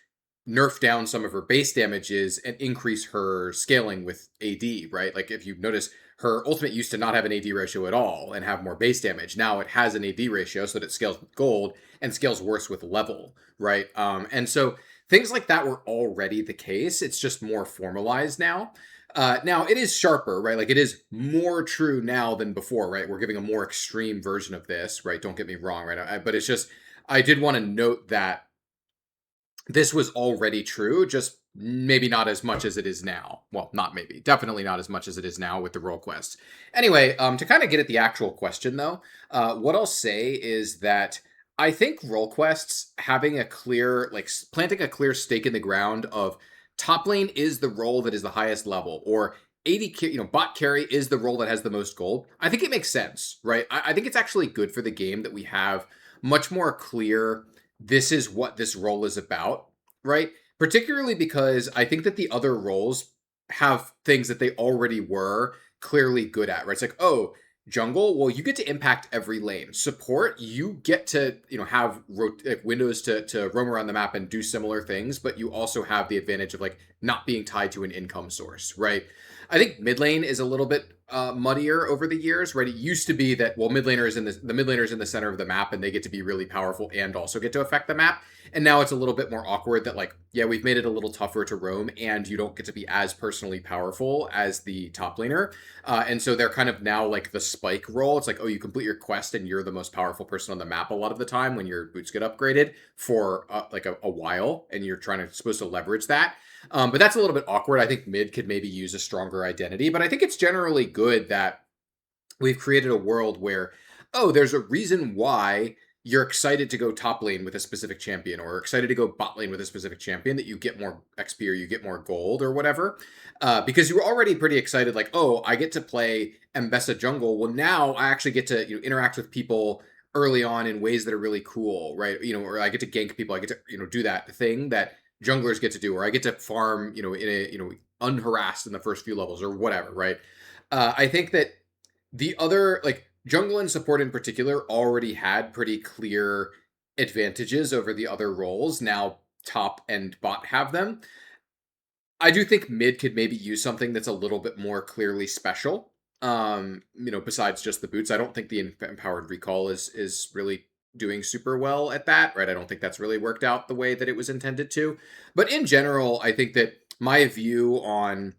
nerf down some of her base damages and increase her scaling with AD, right? Like if you notice, her ultimate used to not have an AD ratio at all and have more base damage. Now it has an AD ratio so that it scales with gold and scales worse with level, right? And so things like that were already the case. It's just more formalized now. Now it is sharper, right? Like it is more true now than before, right? We're giving a more extreme version of this, right? Don't get me wrong, right? But it's just, I did want to note that this was already true, just maybe not as much as it is now. Well, not maybe, definitely not as much as it is now with the role quest. Anyway, to kind of get at the actual question though, what I'll say is that I think role quests having a clear, like planting a clear stake in the ground of top lane is the role that is the highest level, or bot carry is the role that has the most gold. I think it makes sense, right? I think it's actually good for the game that we have much more clear, this is what this role is about, right? Particularly because I think that the other roles have things that they already were clearly good at, right? It's like, oh, jungle, well, you get to impact every lane. Support, you get to, have windows to roam around the map and do similar things, but you also have the advantage of like not being tied to an income source, right? I think mid lane is a little bit muddier over the years, right? It used to be that, well, mid laner is the mid laner is in the center of the map and they get to be really powerful and also get to affect the map. And now it's a little bit more awkward that, like, yeah, we've made it a little tougher to roam and you don't get to be as personally powerful as the top laner. And so they're kind of now like the spike role. It's like, oh, you complete your quest and you're the most powerful person on the map a lot of the time when your boots get upgraded for like a while and you're supposed to leverage that. But that's a little bit awkward. I think mid could maybe use a stronger identity, but I think it's generally good that we've created a world where, oh, there's a reason why you're excited to go top lane with a specific champion or excited to go bot lane with a specific champion, that you get more XP or you get more gold or whatever. Because you were already pretty excited, like, oh, I get to play Mbessa jungle. Well, now I actually get to interact with people early on in ways that are really cool, right? Or I get to gank people. I get to do that thing that junglers get to do, or I get to farm, in a unharassed in the first few levels or whatever, right? I think that the other, like, jungle and support in particular already had pretty clear advantages over the other roles. Now top and bot have them. I do think mid could maybe use something that's a little bit more clearly special. Besides just the boots, I don't think the empowered recall is really doing super well at that, right? I don't think that's really worked out the way that it was intended to. But in general, I think that my view on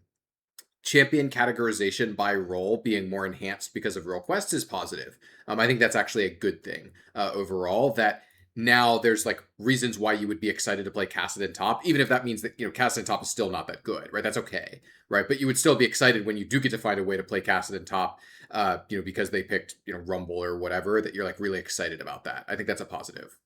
champion categorization by role being more enhanced because of role quests is positive. I think that's actually a good thing overall, that now there's like reasons why you would be excited to play Kassadin top, even if that means that, Kassadin top is still not that good, right? That's okay, right? But you would still be excited when you do get to find a way to play Kassadin top, because they picked, Rumble or whatever, that you're like really excited about that. I think that's a positive.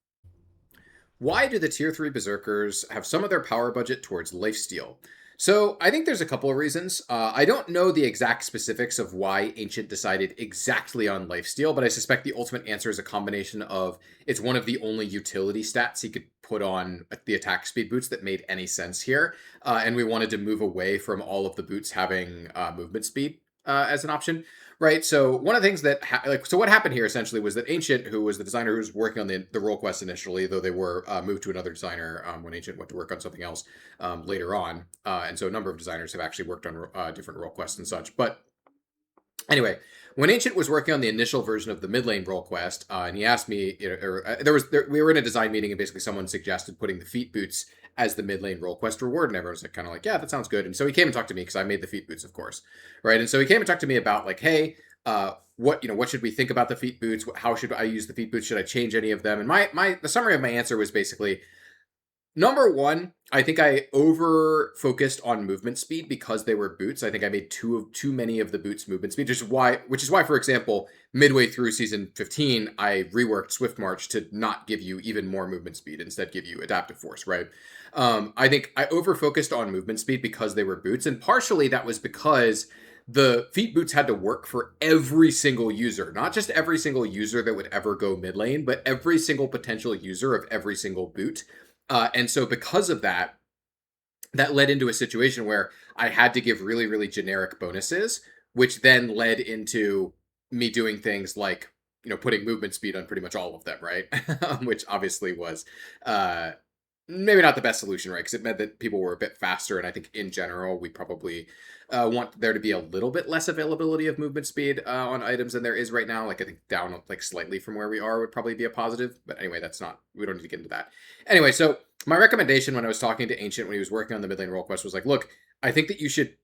Why do the tier 3 Berserkers have some of their power budget towards lifesteal? So I think there's a couple of reasons. I don't know the exact specifics of why Ancient decided exactly on lifesteal, but I suspect the ultimate answer is a combination of, it's one of the only utility stats he could put on the attack speed boots that made any sense here. And we wanted to move away from all of the boots having movement speed as an option. Right. So one of the things that so what happened here essentially was that Ancient, who was the designer who was working on the role quest initially, though they were moved to another designer when Ancient went to work on something else later on, and so a number of designers have actually worked on different role quests and such. But anyway, when Ancient was working on the initial version of the mid lane role quest, and he asked me, we were in a design meeting, and basically someone suggested putting the feet boots as the mid lane role quest reward, and everyone was like, kind of like, yeah, that sounds good. And so he came and talked to me because I made the feet boots, of course, right? And so he came and talked to me about like, hey, what should we think about the feet boots? How should I use the feet boots? Should I change any of them? And the summary of my answer was basically, number one, I think I over focused on movement speed because they were boots. I think I made too many of the boots movement speed, which is why, for example, midway through season 15, I reworked Swift March to not give you even more movement speed, instead give you adaptive force, right? I think I over focused on movement speed because they were boots, and partially that was because the feet boots had to work for every single user, not just every single user that would ever go mid lane, but every single potential user of every single boot. And so because of that, that led into a situation where I had to give really, really generic bonuses, which then led into me doing things like, putting movement speed on pretty much all of them, right? Which obviously was maybe not the best solution, right? Because it meant that people were a bit faster. And I think in general, we probably want there to be a little bit less availability of movement speed on items than there is right now. Like I think down like slightly from where we are would probably be a positive. But anyway, we don't need to get into that. Anyway, so my recommendation when I was talking to Ancient when he was working on the mid lane role quest was like, look, I think that you should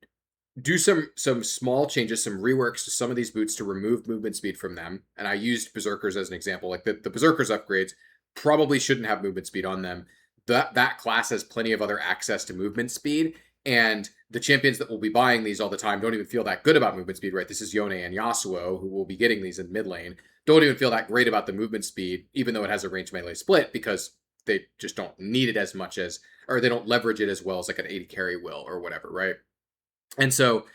do some small changes, some reworks to some of these boots to remove movement speed from them. And I used Berserkers as an example. Like the Berserkers upgrades probably shouldn't have movement speed on them. That class has plenty of other access to movement speed, and the champions that will be buying these all the time don't even feel that good about movement speed, right? This is Yone and Yasuo, who will be getting these in mid lane, don't even feel that great about the movement speed, even though it has a range melee split, because they just don't need it as much as, or they don't leverage it as well as like an 80 carry will or whatever, right? And so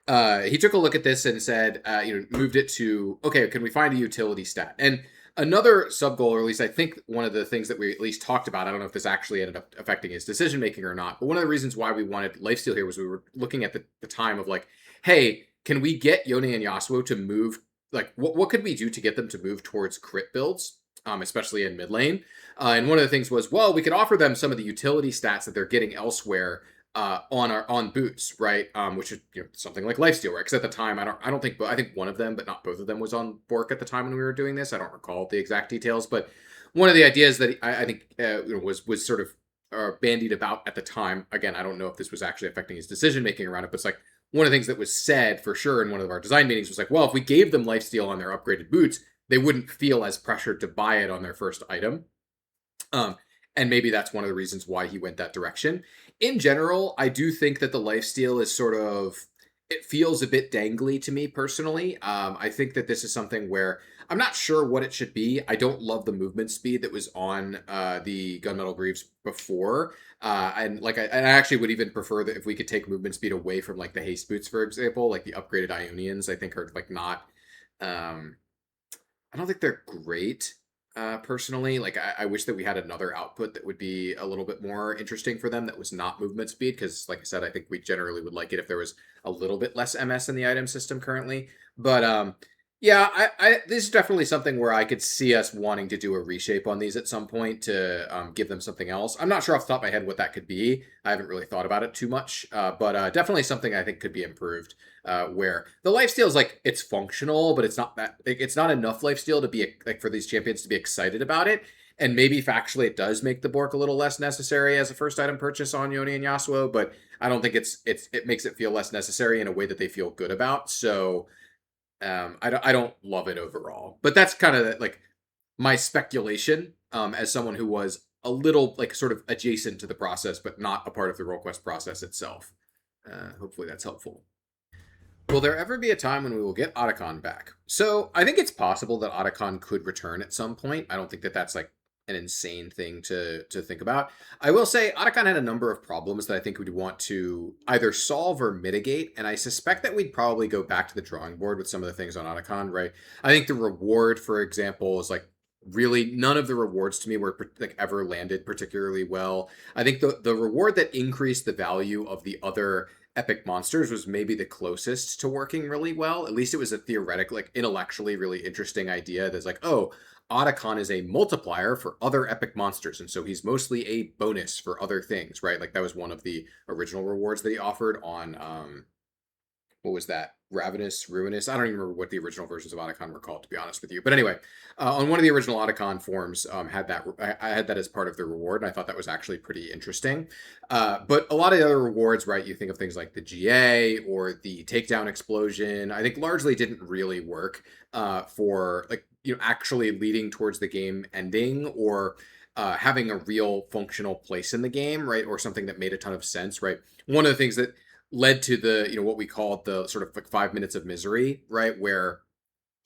he took a look at this and said, moved it to, okay, can we find a utility stat? And another sub goal, or at least I think one of the things that we at least talked about, I don't know if this actually ended up affecting his decision making or not, but one of the reasons why we wanted lifesteal here was we were looking at the time of like, hey, can we get Yone and Yasuo to move? Like, what could we do to get them to move towards crit builds, especially in mid lane? And one of the things was, well, we could offer them some of the utility stats that they're getting elsewhere on boots, right? Which is something like lifesteal, right? Because at the time, I think one of them, but not both of them, was on Bork at the time when we were doing this. I don't recall the exact details, but one of the ideas that I think was sort of bandied about at the time. Again, I don't know if this was actually affecting his decision making around it, but it's like one of the things that was said for sure in one of our design meetings was like, well, if we gave them lifesteal on their upgraded boots, they wouldn't feel as pressured to buy it on their first item. And maybe that's one of the reasons why he went that direction. In general, I do think that the lifesteal is it feels a bit dangly to me personally. I think that this is something where I'm not sure what it should be. I don't love the movement speed that was on the gunmetal greaves before. And I actually would even prefer that if we could take movement speed away from like the haste boots, for example, like the upgraded Ionians, I think are like not, I don't think they're great. Personally, like I wish that we had another output that would be a little bit more interesting for them that was not movement speed, because like I said, I think we generally would like it if there was a little bit less MS in the item system currently. But yeah, this is definitely something where I could see us wanting to do a reshape on these at some point to give them something else. I'm not sure off the top of my head what that could be. I haven't really thought about it too much, but definitely something I think could be improved. Where the lifesteal is like, it's functional, but it's not enough lifesteal to be like for these champions to be excited about it. And maybe factually it does make the Bork a little less necessary as a first item purchase on Yone and Yasuo, but I don't think it makes it feel less necessary in a way that they feel good about. So I don't love it overall, but that's kind of like my speculation as someone who was a little like sort of adjacent to the process, but not a part of the role quest process itself. Hopefully that's helpful. Will there ever be a time when we will get Otacon back? So I think it's possible that Otacon could return at some point. I don't think that that's like an insane thing to think about. I will say Otacon had a number of problems that I think we'd want to either solve or mitigate, and I suspect that we'd probably go back to the drawing board with some of the things on Otacon, right? I think the reward, for example, is like really none of the rewards to me were like ever landed particularly well. I think the reward that increased the value of the other epic monsters was maybe the closest to working really well. At least it was a theoretical, like intellectually really interesting idea that's like, oh, Otacon is a multiplier for other epic monsters, and so he's mostly a bonus for other things, right? Like that was one of the original rewards that he offered on what was that? Ravenous, Ruinous. I don't even remember what the original versions of Otacon were called, to be honest with you. But anyway, on one of the original Otacon forms, had that. I had that as part of the reward, and I thought that was actually pretty interesting. But a lot of the other rewards, right? You think of things like the GA or the takedown explosion. I think largely didn't really work for like actually leading towards the game ending or having a real functional place in the game, right? Or something that made a ton of sense, right? One of the things that led to the what we called the sort of like 5 minutes of misery, right, where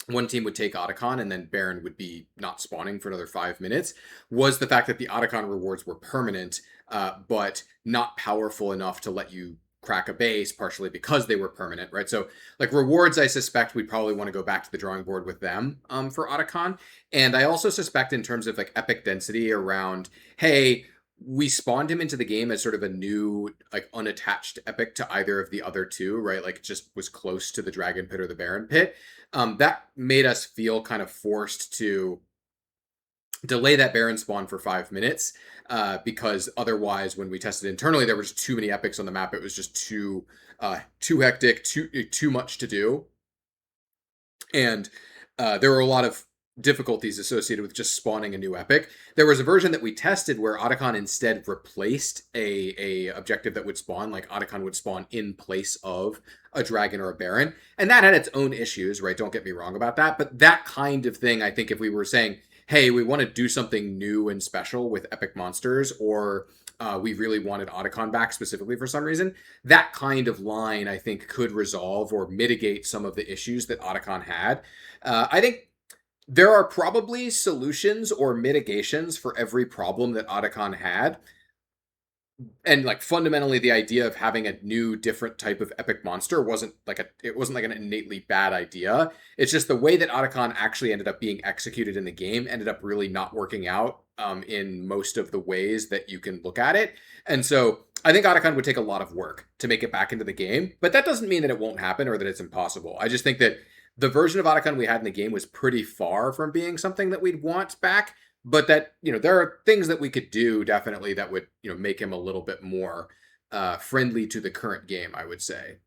one team would take Otacon and then Baron would be not spawning for another 5 minutes, was the fact that the Otacon rewards were permanent, but not powerful enough to let you crack a base, partially because they were permanent, right? So like rewards, I suspect we'd probably want to go back to the drawing board with them for Otacon. And I also suspect in terms of like epic density around, hey, we spawned him into the game as sort of a new, like unattached epic to either of the other two, right? Like just was close to the Dragon Pit or the Baron Pit. That made us feel kind of forced to delay that Baron spawn for 5 minutes because otherwise, when we tested internally, there were just too many epics on the map. It was just too hectic, too much to do, and there were a lot of difficulties associated with just spawning a new epic. There was a version that we tested where Otacon instead replaced a objective that would spawn, like Otacon would spawn in place of a dragon or a baron, and that had its own issues, right? Don't get me wrong about that, but that kind of thing, I think if we were saying, hey, we want to do something new and special with epic monsters, or we really wanted Otacon back specifically for some reason, that kind of line, I think, could resolve or mitigate some of the issues that Otacon had. I think there are probably solutions or mitigations for every problem that Otacon had. And like fundamentally the idea of having a new different type of epic monster wasn't like an innately bad idea. It's just the way that Otacon actually ended up being executed in the game ended up really not working out in most of the ways that you can look at it. And so I think Otacon would take a lot of work to make it back into the game, but that doesn't mean that it won't happen or that it's impossible. I just think that the version of Otacon we had in the game was pretty far from being something that we'd want back, but that, there are things that we could do definitely that would, make him a little bit more friendly to the current game, I would say.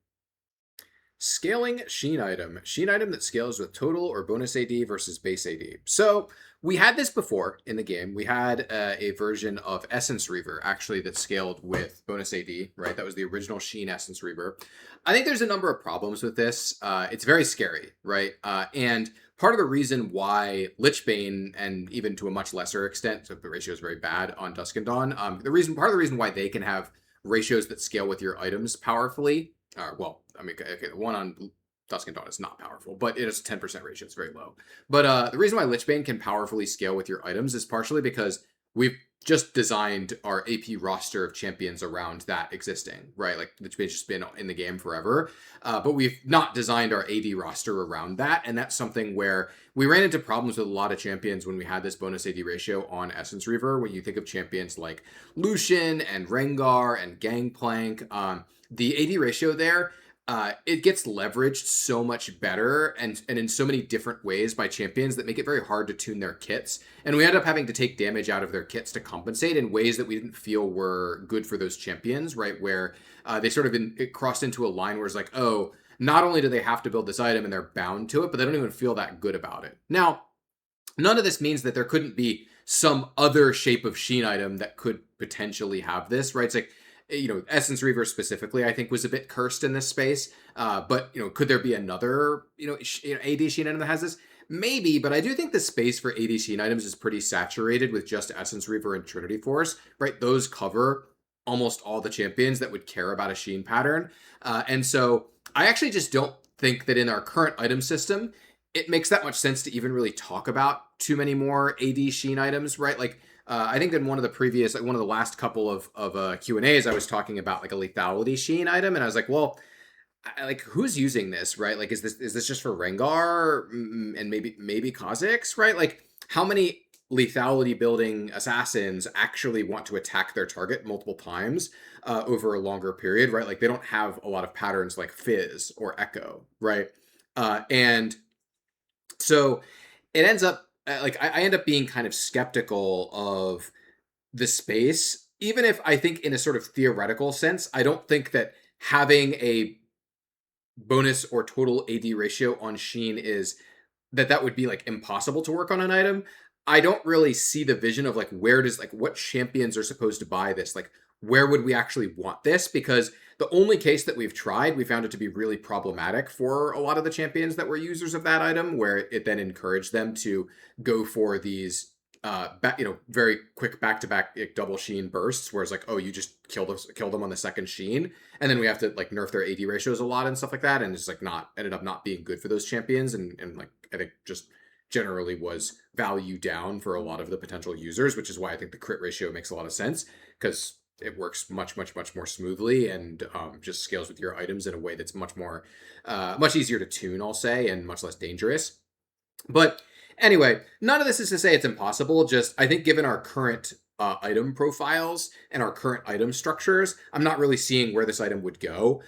Scaling Sheen item. Sheen item that scales with total or bonus AD versus base AD. So we had this before in the game. We had a version of Essence Reaver, actually, that scaled with bonus AD, right? That was the original Sheen Essence Reaver. I think there's a number of problems with this. It's very scary, right? And part of the reason why Lichbane, and even to a much lesser extent, so the ratio is very bad on Dusk and Dawn, part of the reason why they can have ratios that scale with your items powerfully, okay, the one on Dusk and Dawn is not powerful, but it is a 10% ratio. It's very low. But the reason why Lichbane can powerfully scale with your items is partially because we've just designed our AP roster of champions around that existing, right? Like Lichbane's just been in the game forever, but we've not designed our AD roster around that, and that's something where we ran into problems with a lot of champions when we had this bonus AD ratio on Essence Reaver. When you think of champions like Lucian and Rengar and Gangplank, the AD ratio there, it gets leveraged so much better and in so many different ways by champions that make it very hard to tune their kits. And we end up having to take damage out of their kits to compensate in ways that we didn't feel were good for those champions, right? Where they sort of it crossed into a line where it's like, oh, not only do they have to build this item and they're bound to it, but they don't even feel that good about it. Now, none of this means that there couldn't be some other shape of Sheen item that could potentially have this, right? It's like, Essence Reaver specifically, I think, was a bit cursed in this space. But, could there be another, AD Sheen item that has this? Maybe, but I do think the space for AD Sheen items is pretty saturated with just Essence Reaver and Trinity Force, right? Those cover almost all the champions that would care about a Sheen pattern. And so I actually just don't think that in our current item system, it makes that much sense to even really talk about too many more AD Sheen items, right? Like, I think in one of the last couple of Q&As, I was talking about like a lethality Sheen item, and I was like, well, like who's using this, right? Like, is this just for Rengar and maybe Kha'Zix, right? Like, how many lethality building assassins actually want to attack their target multiple times over a longer period, right? Like they don't have a lot of patterns like Fizz or Echo, right? And so it ends up like I end up being kind of skeptical of the space, even if I think in a sort of theoretical sense, I don't think that having a bonus or total AD ratio on Sheen is that would be like impossible to work on an item. I don't really see the vision of like where does like what champions are supposed to buy this, like where would we actually want this, because the only case that we've tried, we found it to be really problematic for a lot of the champions that were users of that item, where it then encouraged them to go for these very quick back-to-back double Sheen bursts, where it's like, oh, you just kill them on the second Sheen, and then we have to like nerf their AD ratios a lot and stuff like that, and it's like not ended up not being good for those champions, and like I think just generally was value down for a lot of the potential users, which is why I think the crit ratio makes a lot of sense, because it works much more smoothly and just scales with your items in a way that's much easier to tune, I'll say, and much less dangerous. But anyway, none of this is to say it's impossible. Just I think given our current item profiles and our current item structures, I'm not really seeing where this item would go.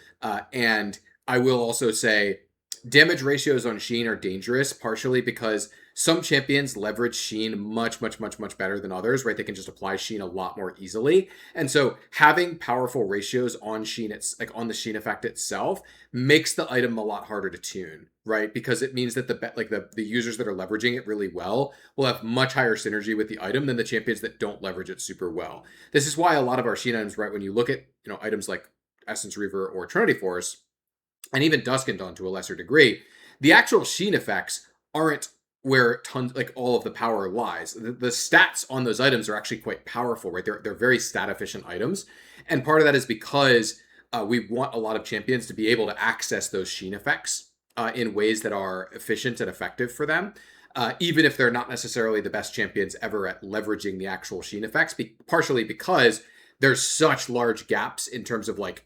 And I will also say damage ratios on Sheen are dangerous, partially because some champions leverage Sheen much better than others, right? They can just apply Sheen a lot more easily. And so having powerful ratios on Sheen, it's like on the Sheen effect itself, makes the item a lot harder to tune, right? Because it means that the users that are leveraging it really well will have much higher synergy with the item than the champions that don't leverage it super well. This is why a lot of our Sheen items, right, when you look at, items like Essence Reaver or Trinity Force, and even Dusk and Dawn to a lesser degree, the actual Sheen effects aren't where tons like all of the power lies. The stats on those items are actually quite powerful, right? They're very stat efficient items, and part of that is because we want a lot of champions to be able to access those Sheen effects in ways that are efficient and effective for them, even if they're not necessarily the best champions ever at leveraging the actual Sheen effects. Partially because there's such large gaps in terms of like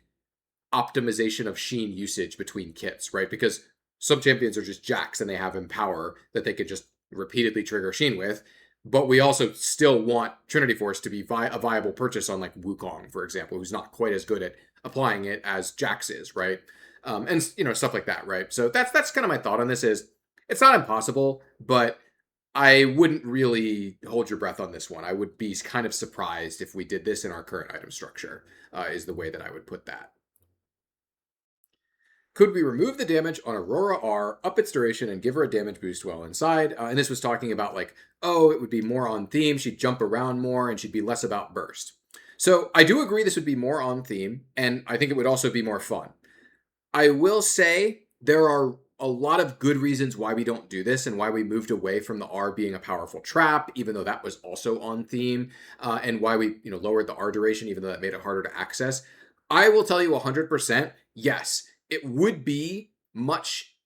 optimization of Sheen usage between kits, right? Because some champions are just jacks and they have Empower that they could just repeatedly trigger Sheen with. But we also still want Trinity Force to be a viable purchase on like Wukong, for example, who's not quite as good at applying it as Jax is, right? And stuff like that, right? So that's kind of my thought on this. Is it's not impossible, but I wouldn't really hold your breath on this one. I would be kind of surprised if we did this in our current item structure, is the way that I would put that. Could we remove the damage on Aurora R, up its duration, and give her a damage boost while inside? And this was talking about like, oh, it would be more on theme. She'd jump around more and she'd be less about burst. So I do agree this would be more on theme, and I think it would also be more fun. I will say there are a lot of good reasons why we don't do this and why we moved away from the R being a powerful trap, even though that was also on theme, and why we lowered the R duration, even though that made it harder to access. I will tell you 100%, yes, it would be much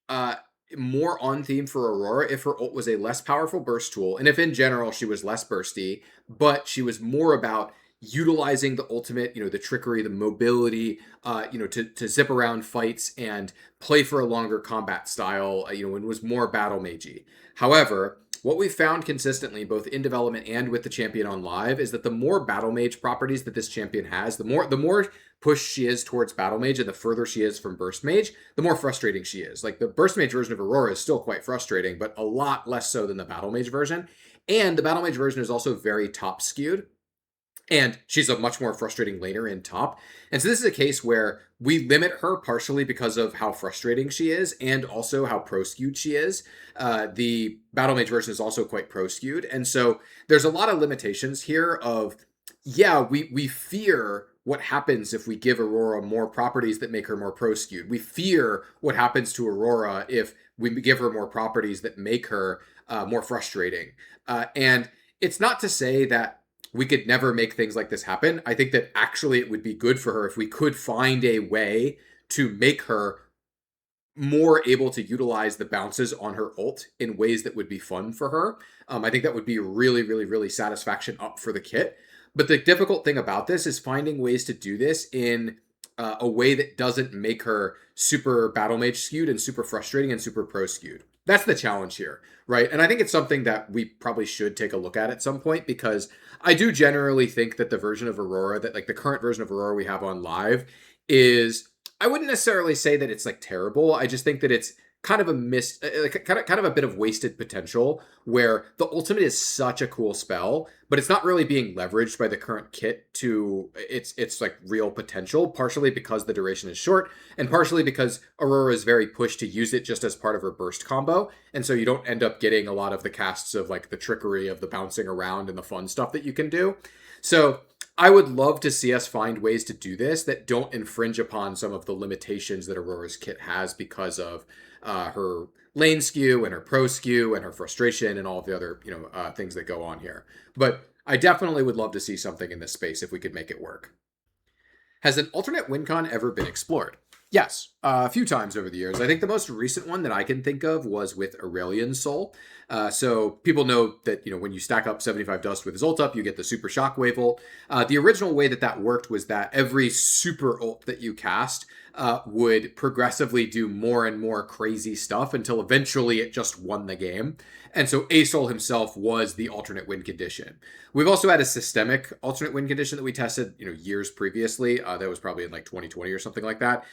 more on theme for Aurora if her ult was a less powerful burst tool, and if in general she was less bursty, but she was more about utilizing the ultimate, the trickery, the mobility, to zip around fights and play for a longer combat style, and was more battle magey. However, what we've found consistently, both in development and with the champion on live, is that the more battle mage properties that this champion has, the more push she is towards battle mage and the further she is from burst mage, the more frustrating she is. Like the burst mage version of Aurora is still quite frustrating, but a lot less so than the battle mage version. And the battle mage version is also very top skewed. And she's a much more frustrating laner in top. And so this is a case where we limit her partially because of how frustrating she is and also how pro-skewed she is. The Battle Mage version is also quite pro-skewed. And so there's a lot of limitations here of, yeah, we fear what happens if we give Aurora more properties that make her more pro-skewed. We fear what happens to Aurora if we give her more properties that make her more frustrating. And it's not to say that we could never make things like this happen. I think that actually it would be good for her if we could find a way to make her more able to utilize the bounces on her ult in ways that would be fun for her. I think that would be really satisfaction up for the kit. But the difficult thing about this is finding ways to do this in a way that doesn't make her super battle mage skewed and super frustrating and super pro skewed. That's the challenge here, right? And I think it's something that we probably should take a look at some point, because I do generally think that the version of Aurora, that like the current version of Aurora we have on live, is, I wouldn't necessarily say that it's like terrible. I just think that it's kind of a missed, like kind of a bit of wasted potential, where the ultimate is such a cool spell, but it's not really being leveraged by the current kit to its like real potential, partially because the duration is short, and partially because Aurora is very pushed to use it just as part of her burst combo, and so you don't end up getting a lot of the casts of like the trickery of the bouncing around and the fun stuff that you can do. So I would love to see us find ways to do this that don't infringe upon some of the limitations that Aurora's kit has because of her lane skew and her pro skew and her frustration and all of the other things that go on here. But I definitely would love to see something in this space if we could make it work. Has an alternate win con ever been explored? Yes, a few times over the years. I think the most recent one that I can think of was with Aurelian Soul. So people know that when you stack up 75 Dust with his ult up, you get the Super Shockwave ult. The original way that worked was that every super ult that you cast would progressively do more and more crazy stuff until eventually it just won the game. And so Asol himself was the alternate win condition. We've also had a systemic alternate win condition that we tested, years previously. That was probably in like 2020 or something like that,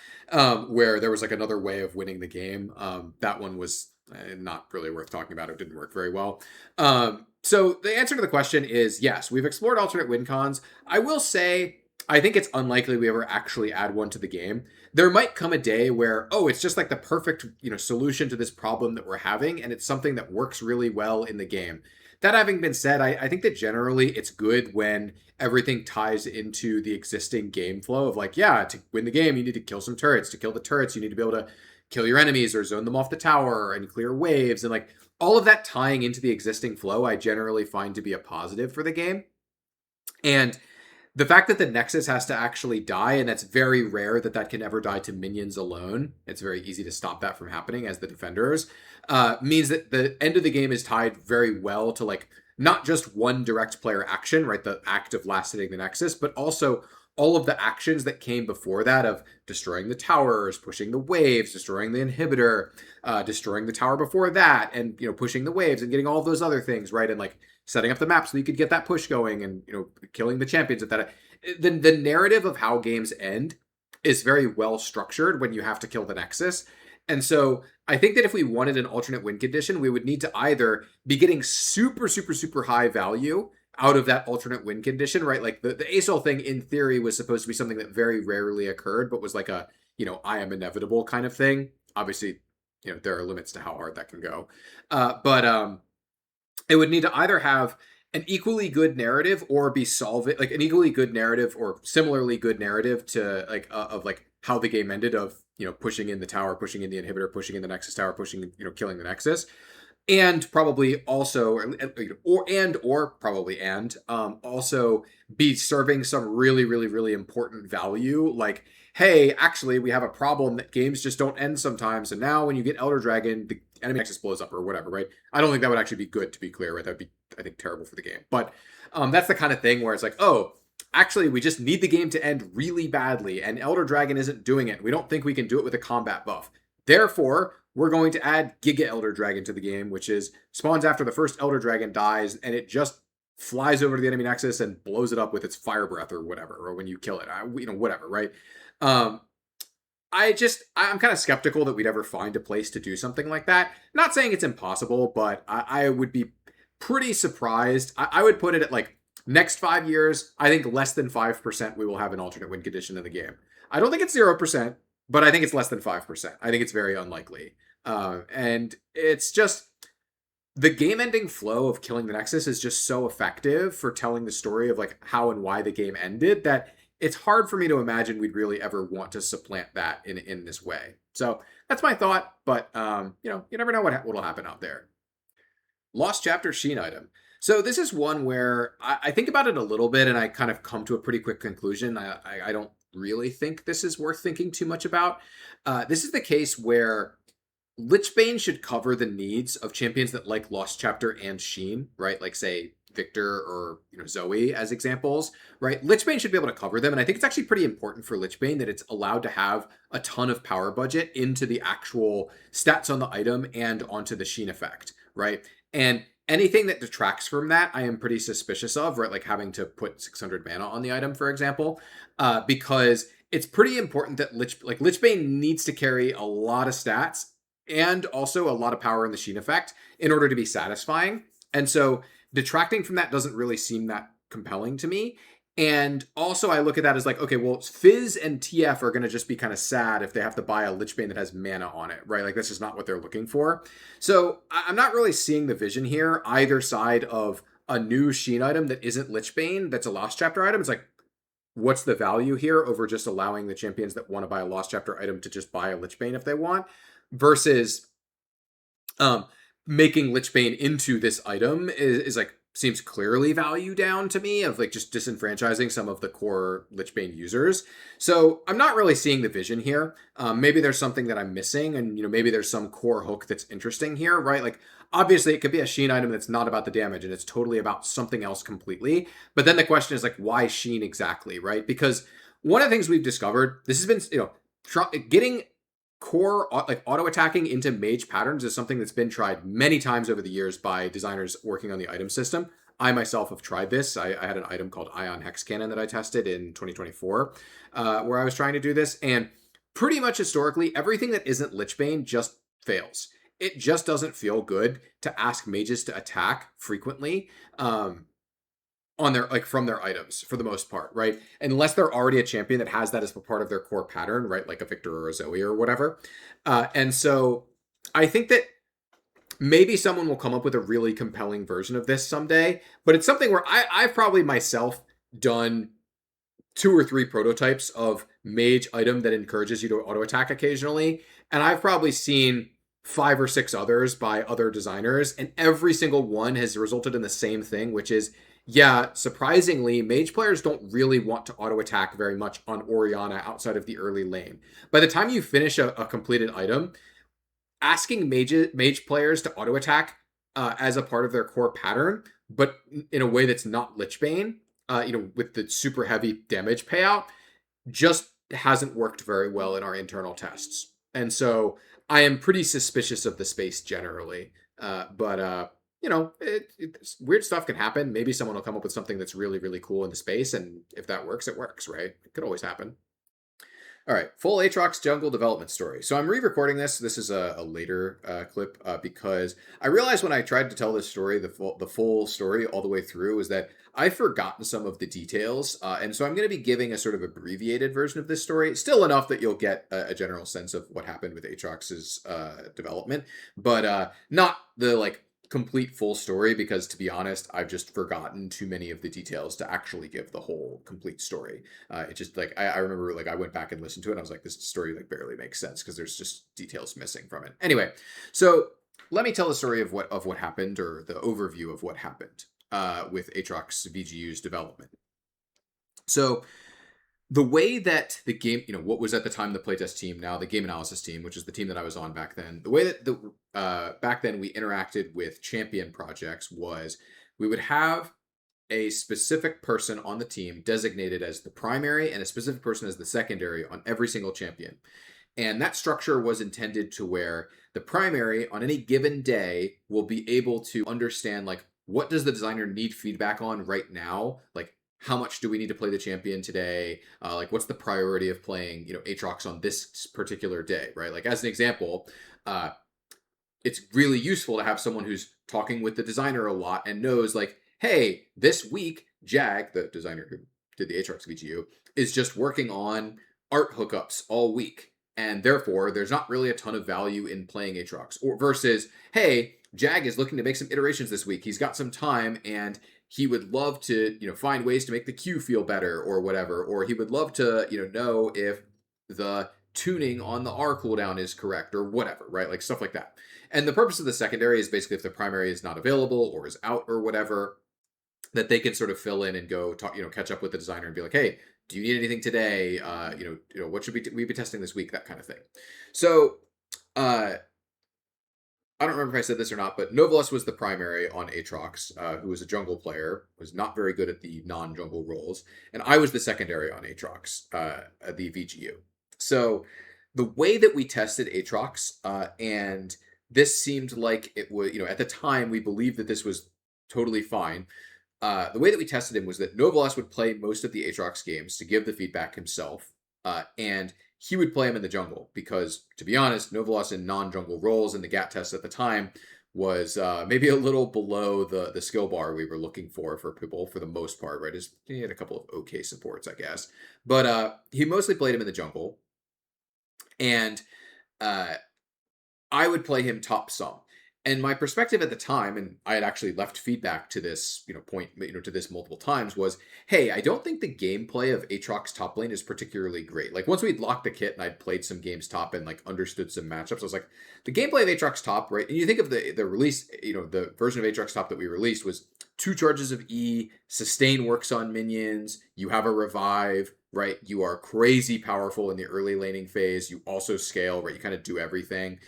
where there was like another way of winning the game. That one was not really worth talking about. It didn't work very well. So the answer to the question is yes, we've explored alternate win cons. I will say, I think it's unlikely we ever actually add one to the game. There might come a day where, it's just like the perfect, solution to this problem that we're having, and it's something that works really well in the game. That having been said, I think that generally it's good when everything ties into the existing game flow of like, yeah, to win the game, you need to kill some turrets. To kill the turrets, you need to be able to kill your enemies or zone them off the tower and clear waves. And like all of that tying into the existing flow, I generally find to be a positive for the game. And the fact that the Nexus has to actually die, and that's very rare that can ever die to minions alone, it's very easy to stop that from happening as the defenders, means that the end of the game is tied very well to like not just one direct player action, right, the act of last hitting the Nexus, but also all of the actions that came before that of destroying the towers, pushing the waves, destroying the inhibitor, destroying the tower before that, and pushing the waves and getting all of those other things, right, and like setting up the map so you could get that push going and killing the champions at that. The narrative of how games end is very well structured when you have to kill the Nexus. And so I think that if we wanted an alternate win condition, we would need to either be getting super, super, super high value out of that alternate win condition, right? Like the Asol thing in theory was supposed to be something that very rarely occurred, but was like a, I am inevitable kind of thing. Obviously, there are limits to how hard that can go. But it would need to either have an equally good narrative or be solving like an equally good narrative or similarly good narrative to like of like how the game ended of pushing in the tower, pushing in the inhibitor, pushing in the Nexus tower, pushing killing the Nexus, and probably also also be serving some really really really important value, like, hey, actually we have a problem that games just don't end sometimes, and now when you get Elder Dragon, the enemy Nexus blows up or whatever, right? I don't think that would actually be good, to be clear, right? That'd be, I think, terrible for the game. But that's the kind of thing where it's like, actually we just need the game to end really badly, and Elder Dragon isn't doing it. We don't think we can do it with a combat buff. Therefore, we're going to add Giga Elder Dragon to the game, which is spawns after the first Elder Dragon dies, and it just flies over to the enemy Nexus and blows it up with its fire breath or whatever, or when you kill it, whatever, right? I'm kind of skeptical that we'd ever find a place to do something like that. Not saying it's impossible, but I would be pretty surprised. I would put it at like next 5 years, I think less than 5% we will have an alternate win condition in the game. I don't think it's 0%, but I think it's less than 5%. I think it's very unlikely. And it's just the game ending flow of killing the Nexus is just so effective for telling the story of like how and why the game ended that it's hard for me to imagine we'd really ever want to supplant that in this way. So that's my thought, but you never know what'll happen out there. Lost Chapter Sheen item. So this is one where I think about it a little bit and I kind of come to a pretty quick conclusion. I don't really think this is worth thinking too much about. This is the case where Lichbane should cover the needs of champions that like Lost Chapter and Sheen, right? Like say Victor or Zoe as examples, right? Lichbane should be able to cover them, and I think it's actually pretty important for Lichbane that it's allowed to have a ton of power budget into the actual stats on the item and onto the sheen effect, right? And anything that detracts from that, I am pretty suspicious of, right? Like having to put 600 mana on the item, for example, because it's pretty important that Lichbane needs to carry a lot of stats and also a lot of power in the sheen effect in order to be satisfying. And so detracting from that doesn't really seem that compelling to me. And also I look at that as like, okay, well, Fizz and TF are going to just be kind of sad if they have to buy a Lichbane that has mana on it, right? Like, this is not what they're looking for. So I'm not really seeing the vision here, either side of a new Sheen item that isn't Lichbane, that's a Lost Chapter item. It's like, what's the value here over just allowing the champions that want to buy a Lost Chapter item to just buy a Lichbane if they want, versus making Lichbane into this item is like, seems clearly value down to me of like just disenfranchising some of the core Lichbane users. So I'm not really seeing the vision here. Maybe there's something that I'm missing, and maybe there's some core hook that's interesting here, right? Like, obviously it could be a Sheen item that's not about the damage and it's totally about something else completely. But then the question is like, why Sheen exactly, right? Because one of the things we've discovered, this has been, getting core like auto attacking into mage patterns is something that's been tried many times over the years by designers working on the item system. I myself have tried this. I had an item called Ion Hex Cannon that I tested in 2024, where I was trying to do this, and pretty much historically, everything that isn't Lichbane just fails. It just doesn't feel good to ask mages to attack frequently. On their from their items for the most part, right? Unless they're already a champion that has that as a part of their core pattern, right? Like a Victor or a Zoe or whatever. And so I think that maybe someone will come up with a really compelling version of this someday, but it's something where I've probably myself done 2 or 3 prototypes of mage item that encourages you to auto attack occasionally, and I've probably seen 5 or 6 others by other designers, and every single one has resulted in the same thing, which is, yeah, surprisingly, mage players don't really want to auto attack very much on Orianna outside of the early lane. By the time you finish a completed item, asking mage players to auto attack as a part of their core pattern, but in a way that's not Lichbane, with the super heavy damage payout, just hasn't worked very well in our internal tests. And so I am pretty suspicious of the space generally. But weird stuff can happen. Maybe someone will come up with something that's really, really cool in the space, and if that works, it works, right? It could always happen. All right, full Aatrox jungle development story. So I'm re-recording this. This is a later clip because I realized when I tried to tell this story, the full story all the way through, is that I've forgotten some of the details, and so I'm going to be giving a sort of abbreviated version of this story. Still enough that you'll get a general sense of what happened with Aatrox's development, but not the complete full story, because to be honest, I've just forgotten too many of the details to actually give the whole complete story. It just I remember I went back and listened to it and I was like, this story barely makes sense because there's just details missing from it. Anyway, so let me tell the story of what happened, or the overview of what happened with Aatrox VGU's development. So the way that the game, what was at the time the playtest team, now the game analysis team, which is the team that I was on back then, the way that back then we interacted with champion projects was we would have a specific person on the team designated as the primary and a specific person as the secondary on every single champion. And that structure was intended to where the primary on any given day will be able to understand, what does the designer need feedback on right now? How much do we need to play the champion today? What's the priority of playing, Aatrox on this particular day, right? As an example, it's really useful to have someone who's talking with the designer a lot and knows, hey, this week, Jag, the designer who did the Aatrox VGU, is just working on art hookups all week. And therefore, there's not really a ton of value in playing Aatrox. Or versus, hey, Jag is looking to make some iterations this week. He's got some time and he would love to, find ways to make the queue feel better or whatever. Or he would love to, know if the tuning on the R cooldown is correct or whatever, right? Stuff like that. And the purpose of the secondary is basically if the primary is not available or is out or whatever, that they can sort of fill in and go talk, catch up with the designer and be like, hey, do you need anything today? What should we be testing this week? That kind of thing. So I don't remember if I said this or not, but Novelus was the primary on Aatrox, who was a jungle player, was not very good at the non-jungle roles, and I was the secondary on Aatrox, at the VGU. So the way that we tested Aatrox, and this seemed like it was, at the time we believed that this was totally fine. The way that we tested him was that Novelus would play most of the Aatrox games to give the feedback himself, and he would play him in the jungle because, to be honest, Novelus in non-jungle roles in the GAT test at the time was maybe a little below the skill bar we were looking for people for the most part, right? He had a couple of okay supports, I guess. But he mostly played him in the jungle. And uh, I would play him top some. And my perspective at the time, and I had actually left feedback to this, point, to this multiple times, was, hey, I don't think the gameplay of Aatrox top lane is particularly great. Like, once we'd locked the kit and I'd played some games top and, like, understood some matchups, I was like, the gameplay of Aatrox top, right? And you think of the release, the version of Aatrox top that we released was 2 charges of E, sustain works on minions, you have a revive, right? You are crazy powerful in the early laning phase. You also scale, right? You kind of do everything.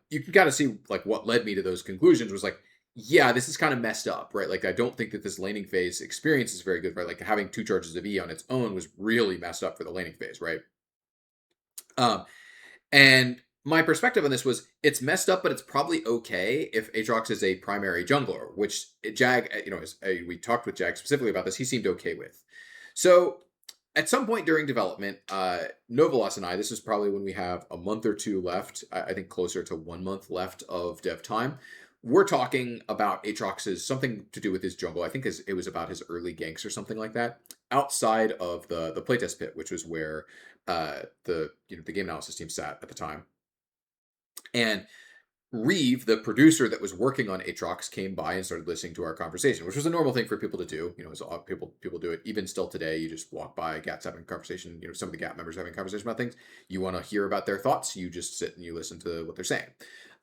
You can kind of see like what led me to those conclusions was like, yeah, this is kind of messed up, right? Like, I don't think that this laning phase experience is very good, right? Like, having 2 charges of E on its own was really messed up for the laning phase, right? And my perspective on this was it's messed up, but it's probably okay if Aatrox is a primary jungler, which Jag, as we talked with Jag specifically about this, he seemed okay with. So at some point during development, Novelus and I, this is probably when we have a month or 2 left, I think closer to 1 month left of dev time, we're talking about Aatrox's something to do with his jungle. I think it was about his early ganks or something like that, outside of the playtest pit, which was where the game analysis team sat at the time. And Reeve, the producer that was working on Aatrox, came by and started listening to our conversation, which was a normal thing for people to do. As people do it even still today. You just walk by GATs having a conversation. Some of the GAT members having a conversation about things. You want to hear about their thoughts. You just sit and you listen to what they're saying.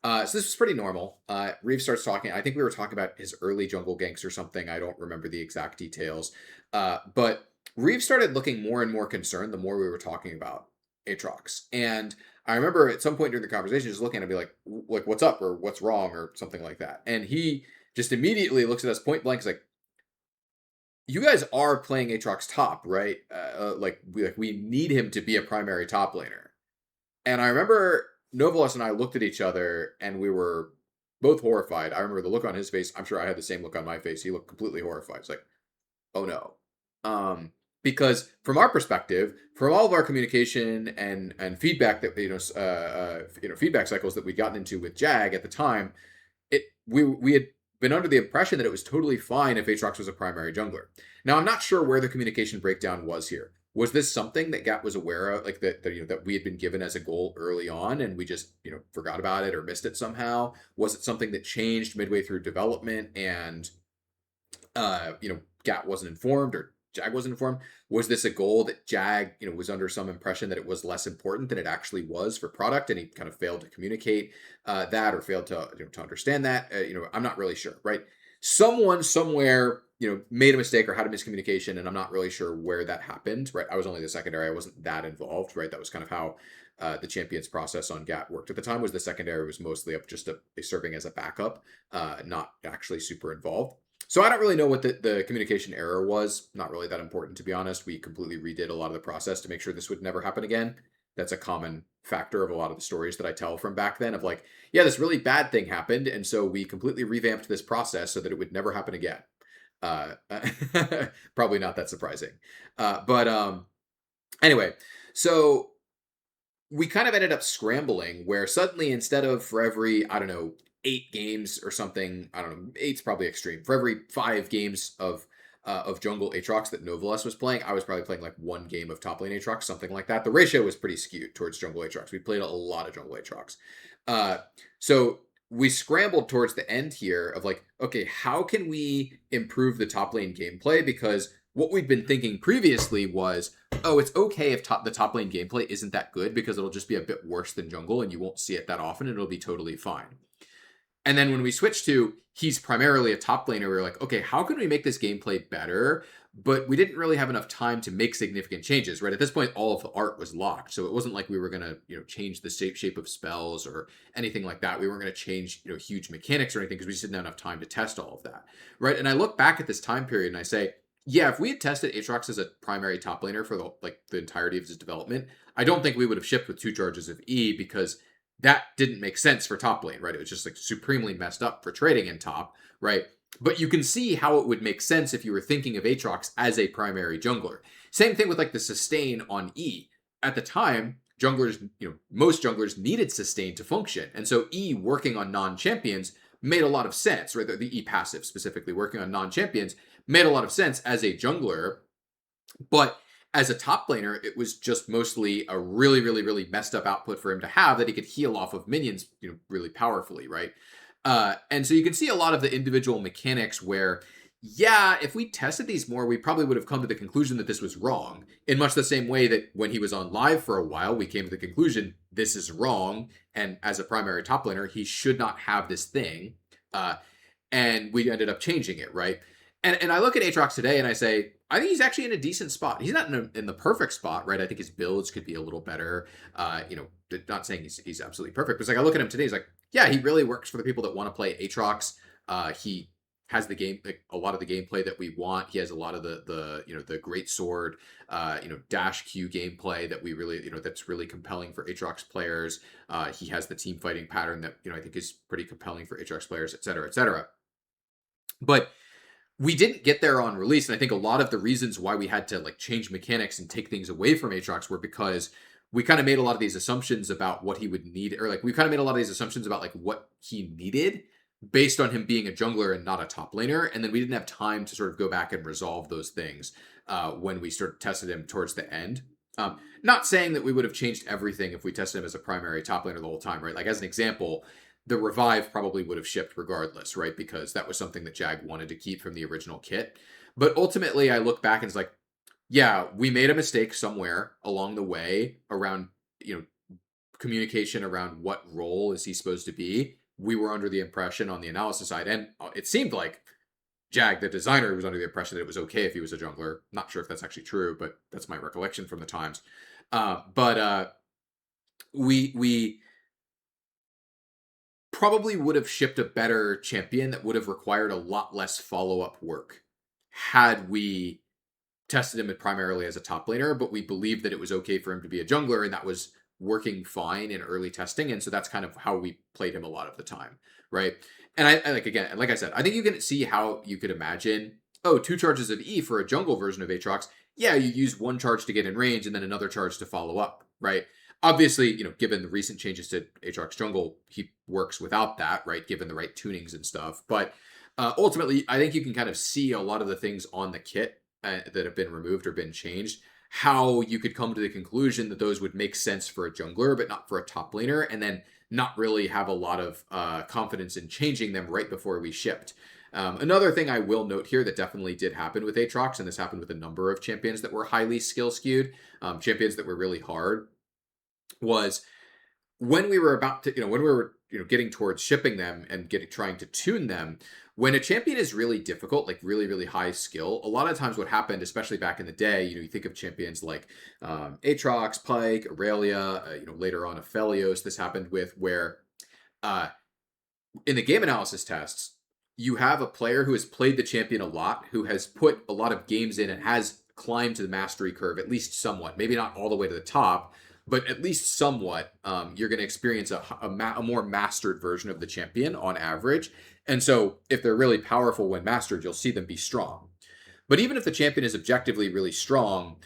So this was pretty normal. Reeve starts talking. I think we were talking about his early jungle ganks or something. I don't remember the exact details. But Reeve started looking more and more concerned the more we were talking about Aatrox. And I remember at some point during the conversation just looking at him and be like, what's up or what's wrong or something like that. And he just immediately looks at us point blank. He's like, you guys are playing Aatrox top, right? We need him to be a primary top laner. And I remember Novelus and I looked at each other and we were both horrified. I remember the look on his face. I'm sure I had the same look on my face. He looked completely horrified. It's like, oh no. Because from our perspective, from all of our communication and feedback that feedback cycles that we'd gotten into with Jag at the time, we had been under the impression that it was totally fine if Aatrox was a primary jungler. Now I'm not sure where the communication breakdown was here. Was this something that GAT was aware of, like that we had been given as a goal early on, and we just forgot about it or missed it somehow? Was it something that changed midway through development and GAT wasn't informed or Jag wasn't informed? Was this a goal that Jag, was under some impression that it was less important than it actually was for product, and he kind of failed to communicate that or failed to understand that? I'm not really sure, right? Someone somewhere, made a mistake or had a miscommunication, and I'm not really sure where that happened, right? I was only the secondary. I wasn't that involved, right? That was kind of how the champions process on GAT worked at the time. Was the secondary was mostly up just serving as a backup, not actually super involved. So I don't really know what the communication error was. Not really that important, to be honest. We completely redid a lot of the process to make sure this would never happen again. That's a common factor of a lot of the stories that I tell from back then of like, yeah, this really bad thing happened. And so we completely revamped this process so that it would never happen again. Probably not that surprising. But anyway, so we kind of ended up scrambling where suddenly instead of for every, 8 games or something, 8's probably extreme. For every 5 games of jungle Aatrox that Novelus was playing, I was probably playing like 1 game of top lane Aatrox, something like that. The ratio was pretty skewed towards jungle Aatrox. We played a lot of jungle Aatrox. So we scrambled towards the end here of like, okay, how can we improve the top lane gameplay? Because what we'd been thinking previously was, oh, it's okay if the top lane gameplay isn't that good because it'll just be a bit worse than jungle and you won't see it that often and it'll be totally fine. And then when we switched to he's primarily a top laner, we were like, okay, how can we make this gameplay better? But we didn't really have enough time to make significant changes, right? At this point, all of the art was locked. So it wasn't like we were going to, change the shape of spells or anything like that. We weren't going to change, huge mechanics or anything because we just didn't have enough time to test all of that, right? And I look back at this time period and I say, yeah, if we had tested Aatrox as a primary top laner for the entirety of his development, I don't think we would have shipped with 2 charges of E because that didn't make sense for top lane, right? It was just like supremely messed up for trading in top, right? But you can see how it would make sense if you were thinking of Aatrox as a primary jungler. Same thing with like the sustain on E. At the time, junglers, most junglers needed sustain to function. And so E working on non-champions made a lot of sense, right? The E passive specifically working on non-champions made a lot of sense as a jungler. But as a top laner, it was just mostly a really, really, really messed up output for him to have that he could heal off of minions, really powerfully, right? And so you can see a lot of the individual mechanics where, yeah, if we tested these more, we probably would have come to the conclusion that this was wrong. In much the same way that when he was on live for a while, we came to the conclusion this is wrong. And as a primary top laner, he should not have this thing. And we ended up changing it, right? And I look at Aatrox today and I say, I think he's actually in a decent spot. He's not in the perfect spot, right? I think his builds could be a little better. Not saying he's absolutely perfect, but it's like I look at him today, he's like, yeah, he really works for the people that want to play Aatrox. He has the game, like a lot of the gameplay that we want. He has a lot of the great sword, dash Q gameplay that we really, that's really compelling for Aatrox players. He has the team fighting pattern that, I think is pretty compelling for Aatrox players, et cetera, et cetera. But we didn't get there on release, and I think a lot of the reasons why we had to like change mechanics and take things away from Aatrox were because we kind of made a lot of these assumptions about what he would need, or like we kind of made a lot of these assumptions about like what he needed based on him being a jungler and not a top laner, and then we didn't have time to sort of go back and resolve those things when we started tested him towards the end. Not saying that we would have changed everything if we tested him as a primary top laner the whole time, right? Like as an example, the revive probably would have shipped regardless, right? Because that was something that Jag wanted to keep from the original kit. But ultimately, I look back and it's like, yeah, we made a mistake somewhere along the way around, communication around what role is he supposed to be. We were under the impression on the analysis side, and it seemed like Jag, the designer, was under the impression that it was okay if he was a jungler. Not sure if that's actually true, but that's my recollection from the times. We probably would have shipped a better champion that would have required a lot less follow-up work had we tested him primarily as a top laner, but we believed that it was okay for him to be a jungler, and that was working fine in early testing, and so that's kind of how we played him a lot of the time, right? And I like, again, like I said, I think you can see how you could imagine, 2 charges of E for a jungle version of Aatrox. Yeah, you use 1 charge to get in range and then another charge to follow up, right? Obviously, given the recent changes to Aatrox jungle, he works without that, right? Given the right tunings and stuff. But ultimately, I think you can kind of see a lot of the things on the kit that have been removed or been changed, how you could come to the conclusion that those would make sense for a jungler, but not for a top laner, and then not really have a lot of confidence in changing them right before we shipped. Another thing I will note here that definitely did happen with Aatrox, and this happened with a number of champions that were highly skill skewed, champions that were really hard, was when we were about to, when we were, getting towards shipping them and trying to tune them, when a champion is really difficult, like really, really high skill, a lot of times what happened, especially back in the day, you think of champions like Aatrox, Pyke, Aurelia, later on Aphelios, this happened with, where in the game analysis tests, you have a player who has played the champion a lot, who has put a lot of games in and has climbed to the mastery curve, at least somewhat, maybe not all the way to the top, but at least somewhat, you're going to experience a more mastered version of the champion on average. And so if they're really powerful when mastered, you'll see them be strong. But even if the champion is objectively really strong,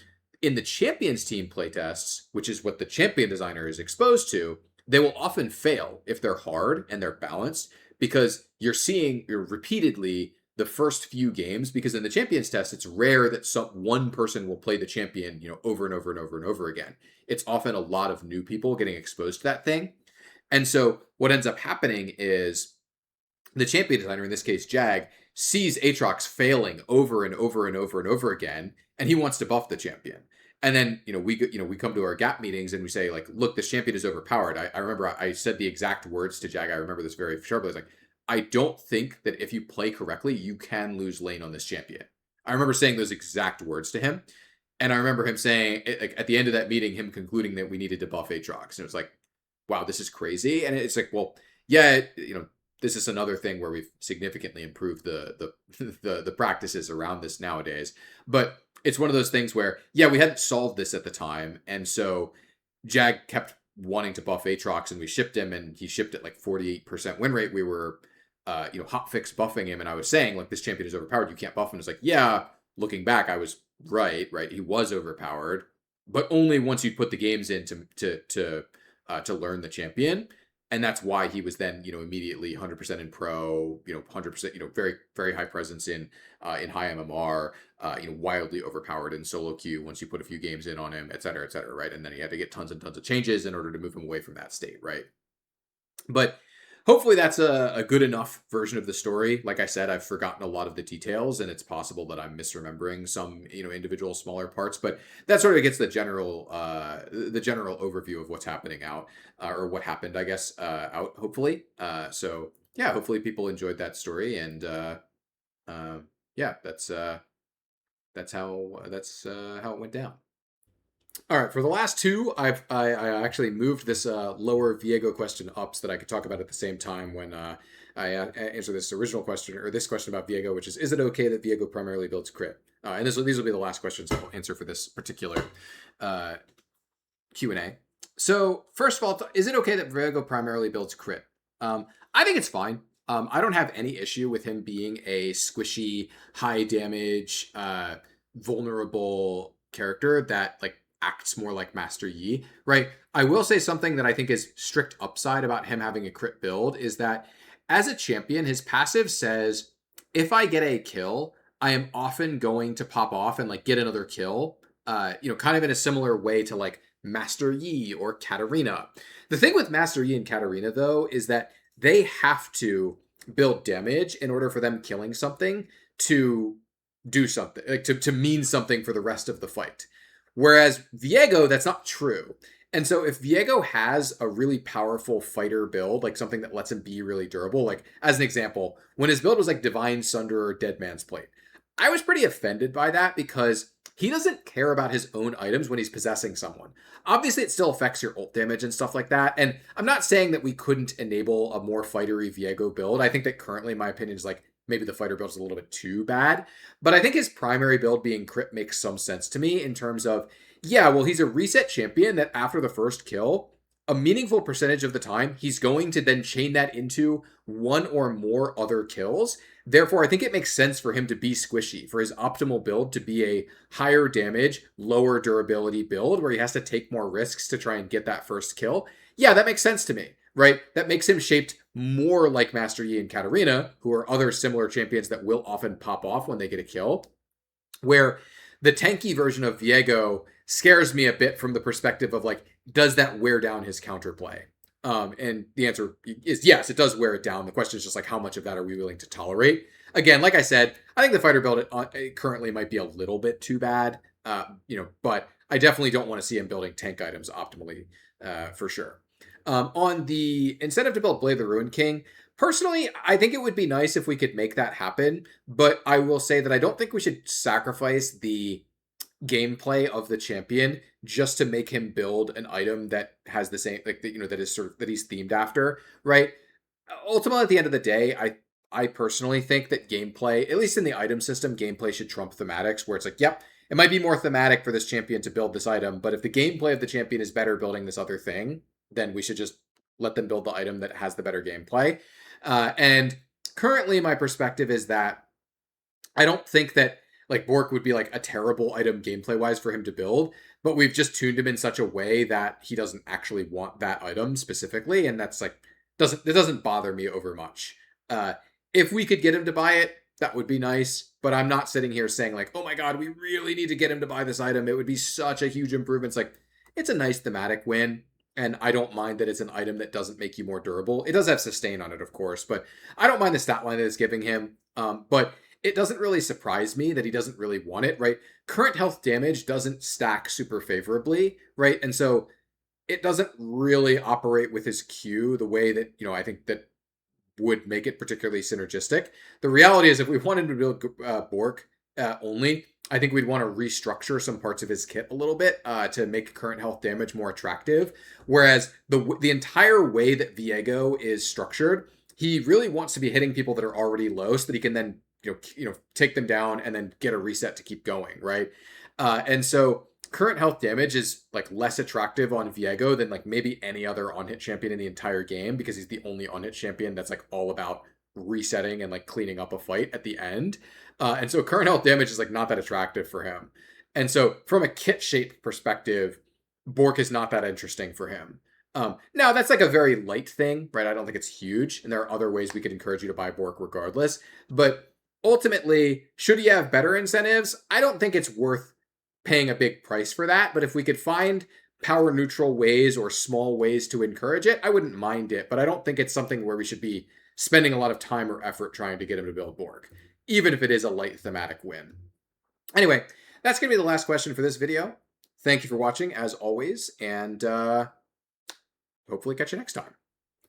in the champions team playtests, which is what the champion designer is exposed to, they will often fail if they're hard and they're balanced, because you're seeing repeatedly the first few games, because in the champions test, it's rare that one person will play the champion, over and over and over and over again. It's often a lot of new people getting exposed to that thing. And so what ends up happening is the champion designer, in this case, Jag, sees Aatrox failing over and over and over and over again, and he wants to buff the champion. And then, we come to our gap meetings and we say, like, look, this champion is overpowered. I remember I said the exact words to Jag. I remember this very sharply. I was like, I don't think that if you play correctly, you can lose lane on this champion. I remember saying those exact words to him. And I remember him saying, like, at the end of that meeting, him concluding that we needed to buff Aatrox. And it was like, wow, this is crazy. And it's like, well, yeah, this is another thing where we've significantly improved the practices around this nowadays. But it's one of those things where, yeah, we hadn't solved this at the time. And so Jag kept wanting to buff Aatrox, and we shipped him, and he shipped at like 48% win rate. We were hotfix buffing him, and I was saying, like, this champion is overpowered, you can't buff him. It's like, yeah, looking back, I was right, he was overpowered, but only once you put the games in to learn the champion. And that's why he was then, immediately 100% in pro, 100%, very, very high presence in high MMR, wildly overpowered in solo queue once you put a few games in on him, et cetera, right? And then he had to get tons and tons of changes in order to move him away from that state, right? But hopefully that's a good enough version of the story. Like I said, I've forgotten a lot of the details, and it's possible that I'm misremembering some, individual smaller parts. But that sort of gets the general overview of what's happening out, or what happened, I guess, out. Hopefully, so yeah, hopefully people enjoyed that story, and yeah, that's how it went down. All right, for the last two, I actually moved this lower Viego question up so that I could talk about it at the same time when I answer this original question, or this question about Viego, which is it okay that Viego primarily builds crit? And these will be the last questions I'll answer for this particular Q&A. So first of all, is it okay that Viego primarily builds crit? I think it's fine. I don't have any issue with him being a squishy, high damage, vulnerable character that like acts more like Master Yi, right? I will say something that I think is strict upside about him having a crit build is that as a champion, his passive says, if I get a kill, I am often going to pop off and like get another kill, kind of in a similar way to like Master Yi or Katarina. The thing with Master Yi and Katarina, though, is that they have to build damage in order for them killing something to do something, like to mean something for the rest of the fight. Whereas Viego, that's not true. And so if Viego has a really powerful fighter build, like something that lets him be really durable, like as an example, when his build was like Divine Sunder or Dead Man's Plate, I was pretty offended by that because he doesn't care about his own items when he's possessing someone. Obviously, it still affects your ult damage and stuff like that. And I'm not saying that we couldn't enable a more fightery Viego build. I think that currently, my opinion is like maybe the fighter build is a little bit too bad. But I think his primary build being crit makes some sense to me in terms of, yeah, well, he's a reset champion that after the first kill, a meaningful percentage of the time, he's going to then chain that into one or more other kills. Therefore, I think it makes sense for him to be squishy, for his optimal build to be a higher damage, lower durability build where he has to take more risks to try and get that first kill. Yeah, that makes sense to me, right? That makes him shaped more like Master Yi and Katarina, who are other similar champions that will often pop off when they get a kill, where the tanky version of Viego scares me a bit from the perspective of like, does that wear down his counterplay? And the answer is yes, it does wear it down. The question is just like, how much of that are we willing to tolerate? Again, like I said, I think the fighter build currently might be a little bit too bad, but I definitely don't want to see him building tank items optimally, for sure. On the incentive to build Blade the Ruined King, personally, I think it would be nice if we could make that happen, but I will say that I don't think we should sacrifice the gameplay of the champion just to make him build an item that has the same, like, that is sort of, that he's themed after, right? Ultimately, at the end of the day, I personally think that gameplay, at least in the item system, gameplay should trump thematics, where it's like, yep, it might be more thematic for this champion to build this item, but if the gameplay of the champion is better building this other thing, then we should just let them build the item that has the better gameplay. And currently, my perspective is that I don't think that like Bork would be like a terrible item gameplay wise for him to build, but we've just tuned him in such a way that he doesn't actually want that item specifically, and that's like it doesn't bother me over much. If we could get him to buy it, that would be nice, but I'm not sitting here saying like, oh my god, we really need to get him to buy this item. It would be such a huge improvement. It's like, it's a nice thematic win, and I don't mind that it's an item that doesn't make you more durable. It does have sustain on it, of course, but I don't mind the stat line that it's giving him. But it doesn't really surprise me that he doesn't really want it, right? Current health damage doesn't stack super favorably, right? And so it doesn't really operate with his Q the way that, I think that would make it particularly synergistic. The reality is, if we wanted to build Bork only, I think we'd want to restructure some parts of his kit a little bit to make current health damage more attractive. Whereas the entire way that Viego is structured, he really wants to be hitting people that are already low, so that he can then take them down and then get a reset to keep going, right? And so current health damage is like less attractive on Viego than like maybe any other on-hit champion in the entire game, because he's the only on-hit champion that's like all about resetting and like cleaning up a fight at the end. And so current health damage is like not that attractive for him. And so from a kit shape perspective, Bork is not that interesting for him. Now that's like a very light thing, right? I don't think it's huge, and there are other ways we could encourage you to buy Bork regardless. But ultimately, should he have better incentives? I don't think it's worth paying a big price for that. But if we could find power neutral ways or small ways to encourage it, I wouldn't mind it. But I don't think it's something where we should be spending a lot of time or effort trying to get him to build Bork, even if it is a light thematic win. Anyway, that's going to be the last question for this video. Thank you for watching, as always, and hopefully catch you next time.